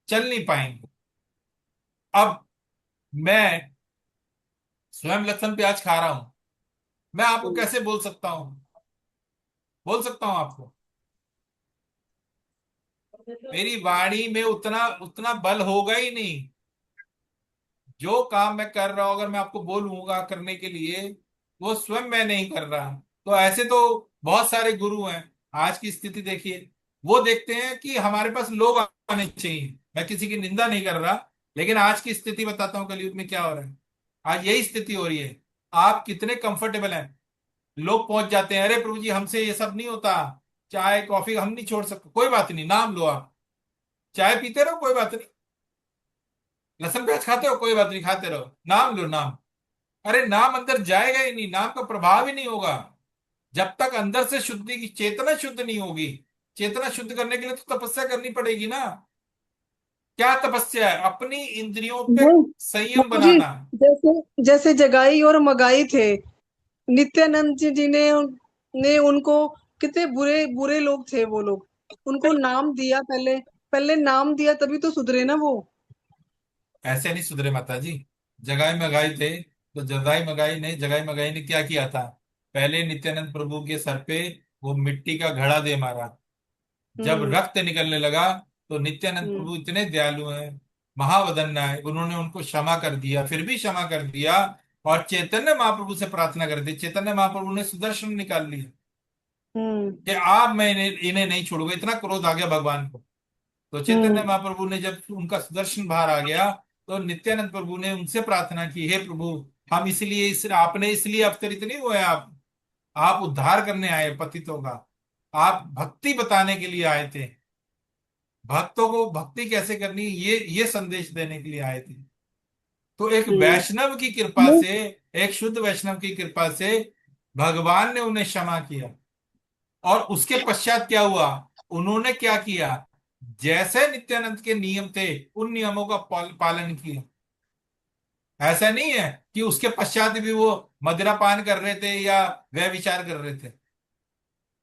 चल नहीं पाएंगे। अब मैं स्वयं लहसुन प्याज खा रहा हूं, मैं आपको हम्म। कैसे बोल सकता हूं आपको। मेरी वाणी में उतना उतना बल होगा ही नहीं। जो काम मैं कर रहा हूं, अगर मैं आपको बोलूंगा करने के लिए, वो स्वयं मैं नहीं कर रहा। तो ऐसे तो बहुत सारे गुरु हैं। आज की स्थिति देखिए, वो देखते हैं कि हमारे पास लोग आने चाहिए। मैं किसी की निंदा नहीं कर रहा, लेकिन आज की स्थिति बताता हूँ कलयुग में क्या हो रहा है। आज यही स्थिति हो रही है। आप कितने कंफर्टेबल हैं, लोग पहुंच जाते हैं, अरे प्रभु जी हमसे ये सब नहीं होता, चाय कॉफी हम नहीं छोड़ सकते, कोई बात नहीं, नाम लो आप, चाय पीते रहो कोई बात नहीं, लहसुन प्याज खाते हो कोई बात नहीं, खाते रहो, नाम लो नाम। अरे नाम अंदर जाएगा ही नहीं, नाम का प्रभाव ही नहीं होगा, जब तक अंदर से शुद्धि की चेतना शुद्ध नहीं होगी। चेतना शुद्ध करने के लिए तो तपस्या करनी पड़ेगी ना। क्या तपस्या है? अपनी इंद्रियों पे नहीं संयम बाबू जी, बनाना। जैसे जैसे जगाई और मगाई थे, नित्यानंद जी ने उनको, कितने बुरे बुरे लोग थे वो लोग, उनको नाम दिया, पहले पहले नाम दिया तभी तो सुधरे ना वो। ऐसे नहीं सुधरे माता जी। जगाई मगाई थे, तो जगाई मगाई ने क्या किया था? पहले नित्यानंद प्रभु के सर पे वो मिट्टी का घड़ा दे मारा। जब हम्म। रक्त निकलने लगा, तो नित्यानंद हम्म। प्रभु इतने दयालु हैं, महावदन्ना है, उन्होंने उनको क्षमा कर दिया, फिर भी क्षमा कर दिया, और चैतन्य महाप्रभु से प्रार्थना कर दी। चैतन्य महाप्रभु ने सुदर्शन निकाल लिया हम्म। कि आप, मैं इन्हें नहीं छोड़ूंगा। इतना क्रोध आ गया भगवान को। तो चैतन्य हम्म। महाप्रभु ने, जब उनका सुदर्शन बाहर आ गया, तो नित्यानंद प्रभु ने उनसे प्रार्थना की, हे प्रभु, हम इसलिए इस आपने इसलिए अवतरित नहीं हुए, आप उद्धार करने आए पतितों का, आप भक्ति बताने के लिए आए थे, भक्तों को भक्ति कैसे करनी, ये संदेश देने के लिए आए थे। तो एक हम्म। वैष्णव की कृपा से, एक शुद्ध वैष्णव की कृपा से भगवान ने उन्हें क्षमा किया। और उसके पश्चात क्या हुआ, उन्होंने क्या किया, जैसे नित्यानंद के नियम थे उन नियमों का पालन किया। ऐसा नहीं है कि उसके पश्चात भी वो मदिरा पान कर रहे थे या व्यभिचार कर रहे थे।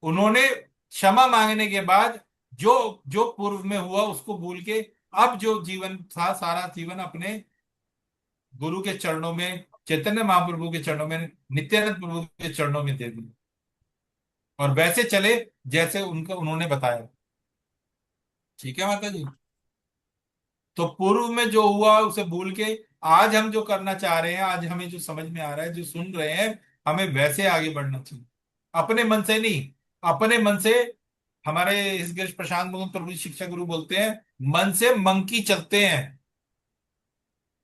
उन्होंने क्षमा मांगने के बाद जो जो पूर्व में हुआ उसको भूल के, अब जो जीवन था सारा जीवन अपने गुरु के चरणों में, चैतन्य महाप्रभु के चरणों में, नित्यानंद प्रभु के चरणों में दे दिया, और वैसे चले जैसे उनका उन्होंने बताया। ठीक है माता जी। तो पूर्व में जो हुआ उसे भूल के आज हम जो करना चाह रहे हैं, आज हमें जो समझ में आ रहा है, जो सुन रहे हैं, हमें वैसे आगे बढ़ना चाहिए, अपने मन से नहीं। अपने मन से, हमारे इस गिरीश प्रशांत मुकुंद प्रभु जी शिक्षा गुरु बोलते हैं, मन से मंकी चलते हैं।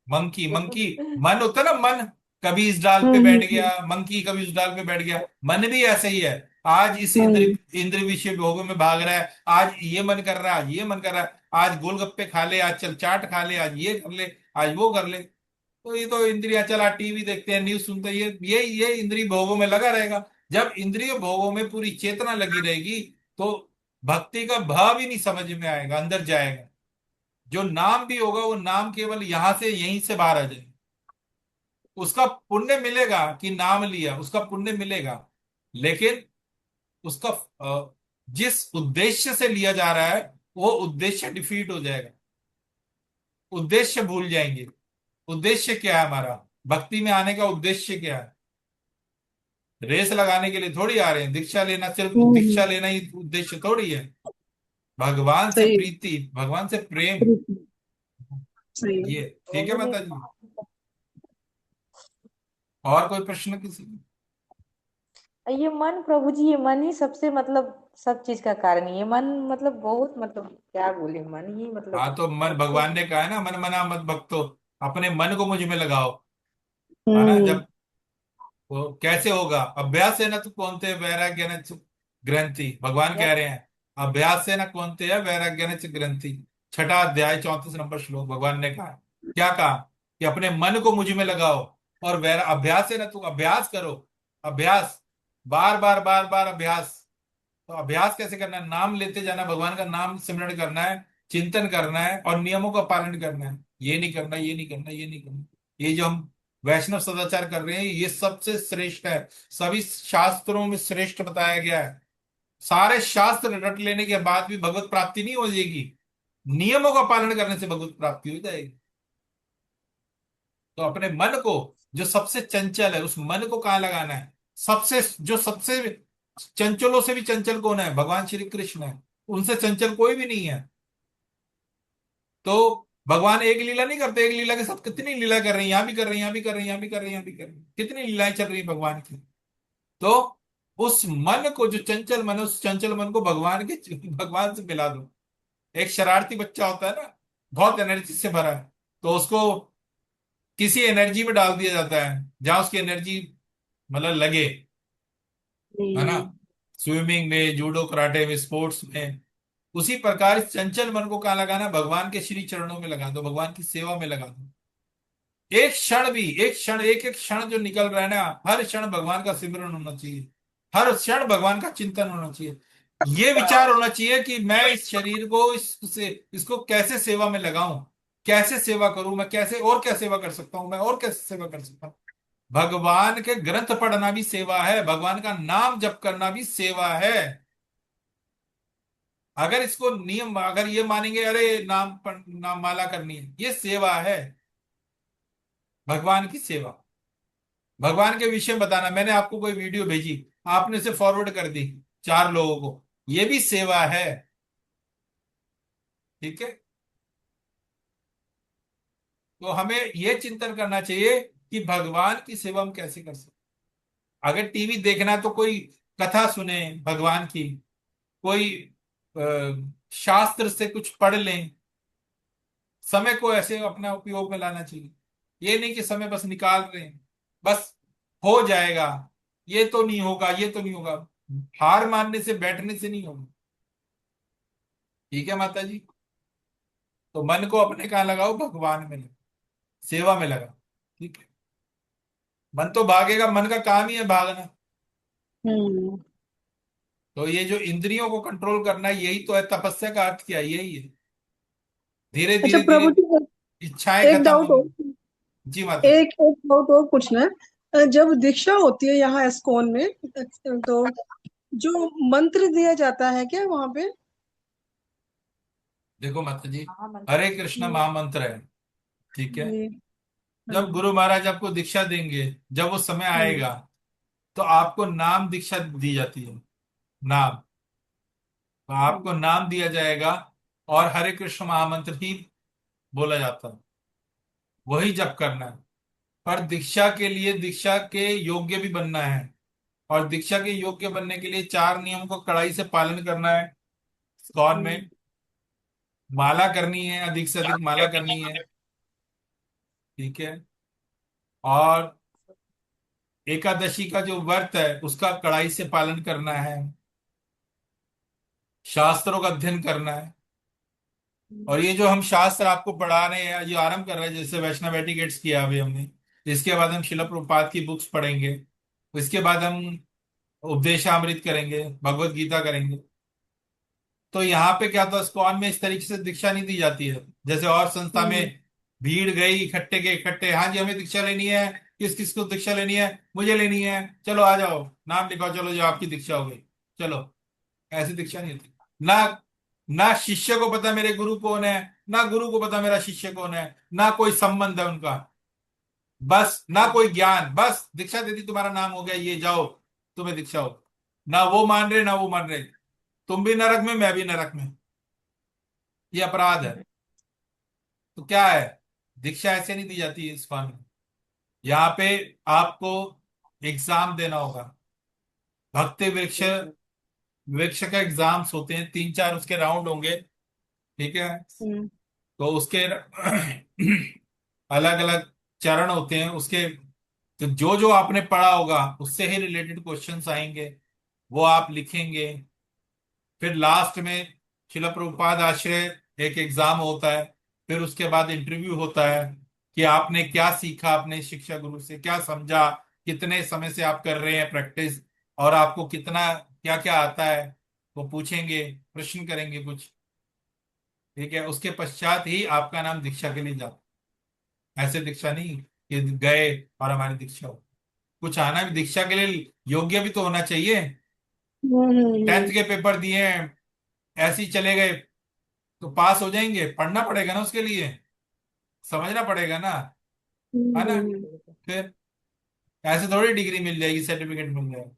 मंकी मंकी, मन होता है ना, मन कभी इस डाल पे बैठ हम्म। गया, मंकी कभी उस डाल पे बैठ गया, मन भी ऐसे ही है। आज इस इंद्र हम्म। इंद्र विषय भोगों में भाग रहा है, आज ये मन कर रहा है, आज ये मन कर रहा है, आज गोलगप्पे खा ले, आज चल चाट खा ले, आज ये कर ले, आज वो कर ले। तो ये तो इंद्रिया, चला टीवी देखते हैं, न्यूज सुनते हैं, ये इंद्रिय भोगों में लगा रहेगा। जब इंद्रिय भोगों में पूरी चेतना लगी रहेगी, तो भक्ति का भाव ही नहीं समझ में आएगा, अंदर जाएगा। जो नाम भी होगा वो नाम केवल यहां से, यहीं से बाहर आ जाए। उसका पुण्य मिलेगा कि नाम लिया, उसका पुण्य मिलेगा, लेकिन उसका जिस उद्देश्य से लिया जा रहा है वो उद्देश्य डिफीट हो जाएगा, उद्देश्य भूल जाएंगे। उद्देश्य क्या है हमारा, भक्ति में आने का उद्देश्य क्या है? रेस लगाने के लिए थोड़ी आ रहे हैं, दीक्षा लेना, सिर्फ हम्म। दीक्षा लेना ही उद्देश्य थोड़ी है। भगवान से सही। प्रीति, भगवान से प्रेम, सही। ये। ठीक है माता जी। और कोई प्रश्न किसी का? ये मन प्रभु जी, ये मन ही सबसे मतलब सब चीज का कारण है। ये मन मतलब बहुत मतलब क्या बोले, मन ही मतलब हाँ, तो मन, सबसे। भगवान ने कहा है ना, मन मना मत भक्तो, अपने मन को मुझ में लगाओ। है ना, हम्म। जब वो कैसे होगा, अभ्यास है ना, तो कौन थे वैराग्य न च ग्रंथि, भगवान कह रहे हैं, अभ्यास से ना कौन थे वैराग्य न च ग्रंथि। छठा अध्याय 34 नंबर श्लोक, भगवान ने कहा, क्या कहा, कि अपने मन को मुझ में लगाओ, और वैर अभ्यास है ना, तुम अभ्यास करो। अभ्यास, बार बार बार बार अभ्यास। तो अभ्यास कैसे करना है, नाम लेते जाना, भगवान का नाम सिमरण करना है, चिंतन करना है, और नियमों का पालन करना है। ये नहीं करना, ये नहीं करना, ये नहीं करना। ये जो हम वैष्णव सदाचार कर रहे हैं, ये सबसे श्रेष्ठ है, सभी शास्त्रों में श्रेष्ठ बताया गया है। सारे शास्त्र रट लेने के बाद भी भगवत प्राप्ति नहीं हो जाएगी, नियमों का पालन करने से भगवत प्राप्ति हो जाएगी। तो अपने मन को, जो सबसे चंचल है, उस मन को कहाँ लगाना है, सबसे चंचलों से भी चंचल कौन है, भगवान श्री कृष्ण है। उनसे चंचल कोई भी नहीं है। तो भगवान एक लीला नहीं करते, एक लीला के साथ कितनी लीला कर रहे हैं, यहाँ भी कर रहे हैं, यहाँ भी कर रहे हैं, यहाँ भी कर रहे हैं, यहाँ भी कर रहे हैं, कितनी लीलाएं चल रही हैं भगवान की। तो उस मन को, जो चंचल मन है, उस चंचल मन को भगवान से मिला दो। एक शरारती बच्चा होता है ना, बहुत एनर्जी से भरा है, तो उसको किसी एनर्जी में डाल दिया जाता है जहां उसकी एनर्जी मतलब लगे। है ना, हम्म। स्विमिंग में, जूडो कराटे में, स्पोर्ट्स में। उसी प्रकार इस चंचल मन को कहाँ लगाना है, भगवान के श्री चरणों में लगा दो, भगवान की सेवा में लगा दो। एक क्षण भी, एक क्षण, एक एक क्षण जो निकल रहा है ना, हर क्षण भगवान का सिमरन होना चाहिए, हर क्षण भगवान का चिंतन होना चाहिए। ये विचार होना चाहिए कि मैं इस शरीर को, इसको कैसे सेवा में लगाऊं, कैसे सेवा करूं, मैं कैसे और क्या सेवा कर सकता हूं, मैं और कैसे सेवा कर सकता हूं। भगवान के ग्रंथ पढ़ना भी सेवा है, भगवान का नाम जप करना भी सेवा है। अगर इसको नियम, अगर ये मानेंगे, अरे नाम माला करनी है, ये सेवा है, भगवान की सेवा। भगवान के विषय में बताना, मैंने आपको कोई वीडियो भेजी, आपने इसे फॉरवर्ड कर दी 4 लोगों को, ये भी सेवा है। ठीक है। तो हमें ये चिंतन करना चाहिए कि भगवान की सेवा हम कैसे कर सकते। अगर टीवी देखना है तो कोई कथा सुने भगवान की, कोई शास्त्र से कुछ पढ़ लें। समय को ऐसे अपना उपयोग में लाना चाहिए। ये नहीं कि समय बस निकाल रहे हैं, बस हो जाएगा, ये तो नहीं होगा, ये तो नहीं होगा। हार मानने से, बैठने से नहीं होगा। ठीक है माता जी। तो मन को अपने कहाँ लगाओ, भगवान में लगाओ, सेवा में लगाओ। ठीक है। मन तो भागेगा, मन का काम ही है भागना। हम्म। तो ये जो इंद्रियों को कंट्रोल करना है, यही तो है तपस्या का अर्थ। क्या है? यही है। धीरे अच्छा धीरे धीरे प्रभु जी, इच्छाएं एक खत्म डाउट होंगी। और जी माता जी। एक एक डाउट और पूछना है। जब दीक्षा होती है यहाँ एस्कॉन में, तो जो मंत्र दिया जाता है क्या वहां पे? देखो माता जी, महामंत्र। हरे कृष्ण हम्म, महामंत्र है। ठीक है। जी। हाँ। जब गुरु महाराज आपको दीक्षा देंगे, जब वो समय हम्म। आएगा, तो आपको नाम दीक्षा दी जाती है। नाम, तो आपको नाम दिया जाएगा और हरे कृष्ण महामंत्र ही बोला जाता है, वही जप करना है। पर दीक्षा के लिए, दीक्षा के योग्य भी बनना है। और दीक्षा के योग्य बनने के लिए 4 नियम को कड़ाई से पालन करना है। इस्कॉन हम्म। में माला करनी है, अधिक से अधिक माला करनी है। ठीक है। और एकादशी का जो व्रत है उसका कड़ाई से पालन करना है। शास्त्रों का अध्ययन करना है। और ये जो हम शास्त्र आपको पढ़ा रहे हैं, जो आरंभ कर रहे हैं, जैसे वैष्णव एटिकेट्स किया अभी हमने, इसके बाद हम शिला प्रभुपाद की बुक्स पढ़ेंगे। इसके बाद हम उपदेशामृत करेंगे, भगवत गीता करेंगे। तो यहाँ पे क्या था, इस्कॉन में इस तरीके से दीक्षा नहीं दी जाती है जैसे और संस्था हम्म। में। भीड़ गई, इकट्ठे के इकट्ठे, हाँ जी हमें दीक्षा लेनी है। किस किस को दीक्षा लेनी है? मुझे लेनी है, चलो आ जाओ, नाम लिखाओ, चलो जो आपकी दीक्षा हो गई, चलो। ऐसी दीक्षा नहीं होती। ना ना शिष्य को पता मेरे गुरु कौन है, ना गुरु को पता मेरा शिष्य कौन है, ना कोई संबंध है उनका। बस ना कोई ज्ञान, बस दीक्षा दे दी, तुम्हारा नाम हो गया, ये जाओ, तुम्हें दीक्षा हो। ना वो मान रहे, ना वो मान रहे। तुम भी नरक में, मैं भी नरक में। ये अपराध है। तो क्या है, दीक्षा ऐसे नहीं दी जाती है इस फॉर्म में। यहाँ पे आपको एग्जाम देना होगा। भक्ति वृक्ष, वृक्ष का एग्जाम्स होते हैं, 3 4 उसके राउंड होंगे। ठीक है। हम्म। तो उसके अलग अलग चरण होते हैं उसके। तो जो जो आपने पढ़ा होगा उससे ही रिलेटेड क्वेश्चंस आएंगे, वो आप लिखेंगे। फिर लास्ट में शिला प्रभुपाद आश्रय एक एग्जाम होता है। फिर उसके बाद इंटरव्यू होता है कि आपने क्या सीखा, अपने शिक्षा गुरु से क्या समझा, कितने समय से आप कर रहे हैं प्रैक्टिस, और आपको कितना क्या क्या आता है, वो पूछेंगे, प्रश्न करेंगे कुछ। ठीक है। उसके पश्चात ही आपका नाम दीक्षा के लिए जाता। ऐसे दीक्षा नहीं कि गए और हमारी दीक्षा हो। कुछ आना भी, दीक्षा के लिए योग्य भी तो होना चाहिए। टेंथ हम्म। के पेपर दिए हैं, ऐसे ही चले गए तो पास हो जाएंगे? पढ़ना पड़ेगा ना उसके लिए, समझना पड़ेगा ना, है ना। हम्म। फिर ऐसे थोड़ी डिग्री मिल जाएगी, सर्टिफिकेट मिल जाएगा।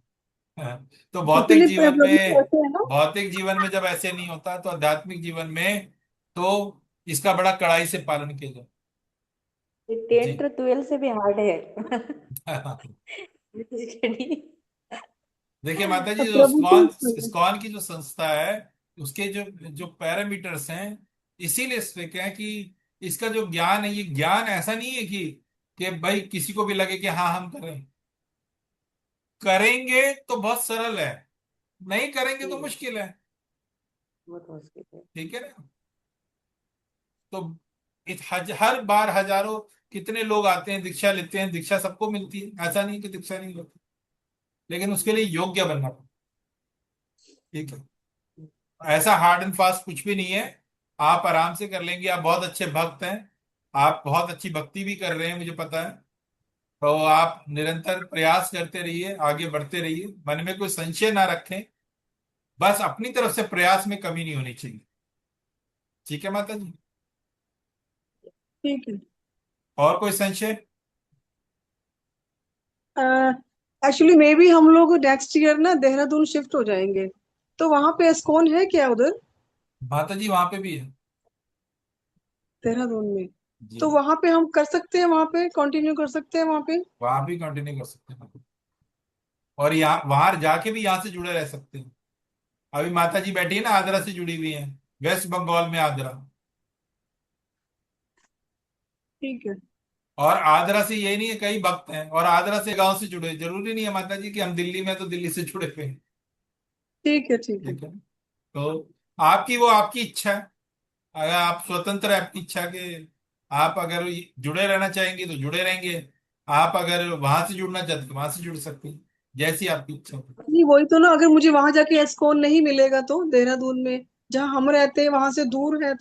हाँ। तो भौतिक एक्चुअली जीवन प्रभु जी में, ऐसे है ना। भौतिक जीवन में जब ऐसे नहीं होता, तो आध्यात्मिक जीवन में तो इसका बड़ा कड़ाई से पालन किया जाए। जी। 10th 12th से भी हार्ड है। देखिए माता जी, तो जो प्रभु इस्कॉन, जी। इस्कॉन की जो संस्था है, उसके जो जो पैरामीटर्स हैं, इसीलिए स्ट्रिक्ट है कि इसका जो ज्ञान है, ये ज्ञान ऐसा नहीं है कि भाई किसी को भी लगे कि हाँ हम करें। करेंगे तो बहुत सरल है, नहीं करेंगे तो मुश्किल है। बहुत मुश्किल है। ठीक है ना। तो हर बार हजारों, कितने लोग आते हैं दीक्षा लेते हैं, दीक्षा सबको मिलती है, ऐसा नहीं कि दीक्षा नहीं होती। लेकिन उसके लिए योग्य बनना पड़ता। ठीक है। ऐसा हार्ड एंड फास्ट कुछ भी नहीं है। आप आराम से कर लेंगे। आप बहुत अच्छे भक्त हैं, आप बहुत अच्छी भक्ति भी कर रहे हैं, मुझे पता है। तो आप निरंतर प्रयास करते रहिए, आगे बढ़ते रहिए, मन में कोई संशय ना रखें। बस अपनी तरफ से प्रयास में कमी नहीं होनी चाहिए। ठीक है माता जी। ठीक है। और कोई संशय? एक्चुअली मे भी हम लोग नेक्स्ट ईयर ना देहरादून शिफ्ट हो जाएंगे, तो वहां पे एस्कॉन है क्या उधर, माता जी वहां पे भी है। देहरादून में? जी, तो वहां पे हम कर सकते हैं, वहां पे कंटिन्यू कर सकते हैं वहां पे। वहां भी कंटिन्यू कर सकते हैं और यहाँ वहां जाके भी यहाँ से जुड़े रह सकते हैं। अभी माता जी बैठी है ना, आगरा से जुड़ी हुई हैं, वेस्ट बंगाल में आगरा। ठीक है। और आगरा से यही नहीं है, कई भक्त हैं और आगरा से गांव से जुड़े, जरूरी नहीं है माता जी कि हम दिल्ली में, तो दिल्ली से जुड़े हुए हैं। ठीक है। ठीक है। ठीक है, तो आपकी वो आपकी इच्छा है। अगर आप स्वतंत्र है अपनी इच्छा के, आप अगर जुड़े रहना चाहेंगे तो जुड़े रहेंगे, आप अगर वहां से जुड़ना चाहते हैं तो वहां से जुड़ सकते हैं, जैसी आपकी इच्छा हो। नहीं, वही तो ना, अगर मुझे वहां जाके एस्कॉन नहीं मिलेगा तो देहरादून में जहाँ हम रहते हैं वहां से दूर है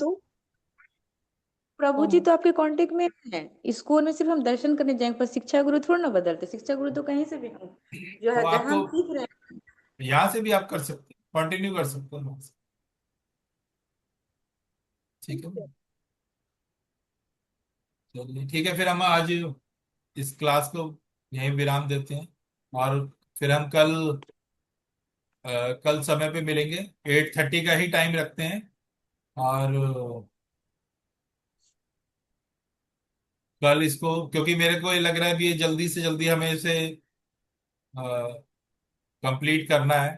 प्रभु जी तो तो आपके कांटेक्ट में है। स्कूल में सिर्फ हम दर्शन करने जाएंगे, पर शिक्षा गुरु थोड़ा ना बदलते, शिक्षा गुरु तो कहीं से भी हम जो तो है जहाँ आपको हम सीख रहे हैं। यहाँ से भी आप कर सकते हैं, कंटिन्यू कर सकते हैं वहां से। ठीक है, चलिए ठीक है, फिर हम आज इस क्लास को यहीं विराम देते हैं और फिर हम कल समय पे मिलेंगे। 8:30 का ही टाइम रखते हैं और कल इसको, क्योंकि मेरे को ये लग रहा है भी ये जल्दी से जल्दी हमें इसे कंप्लीट करना है।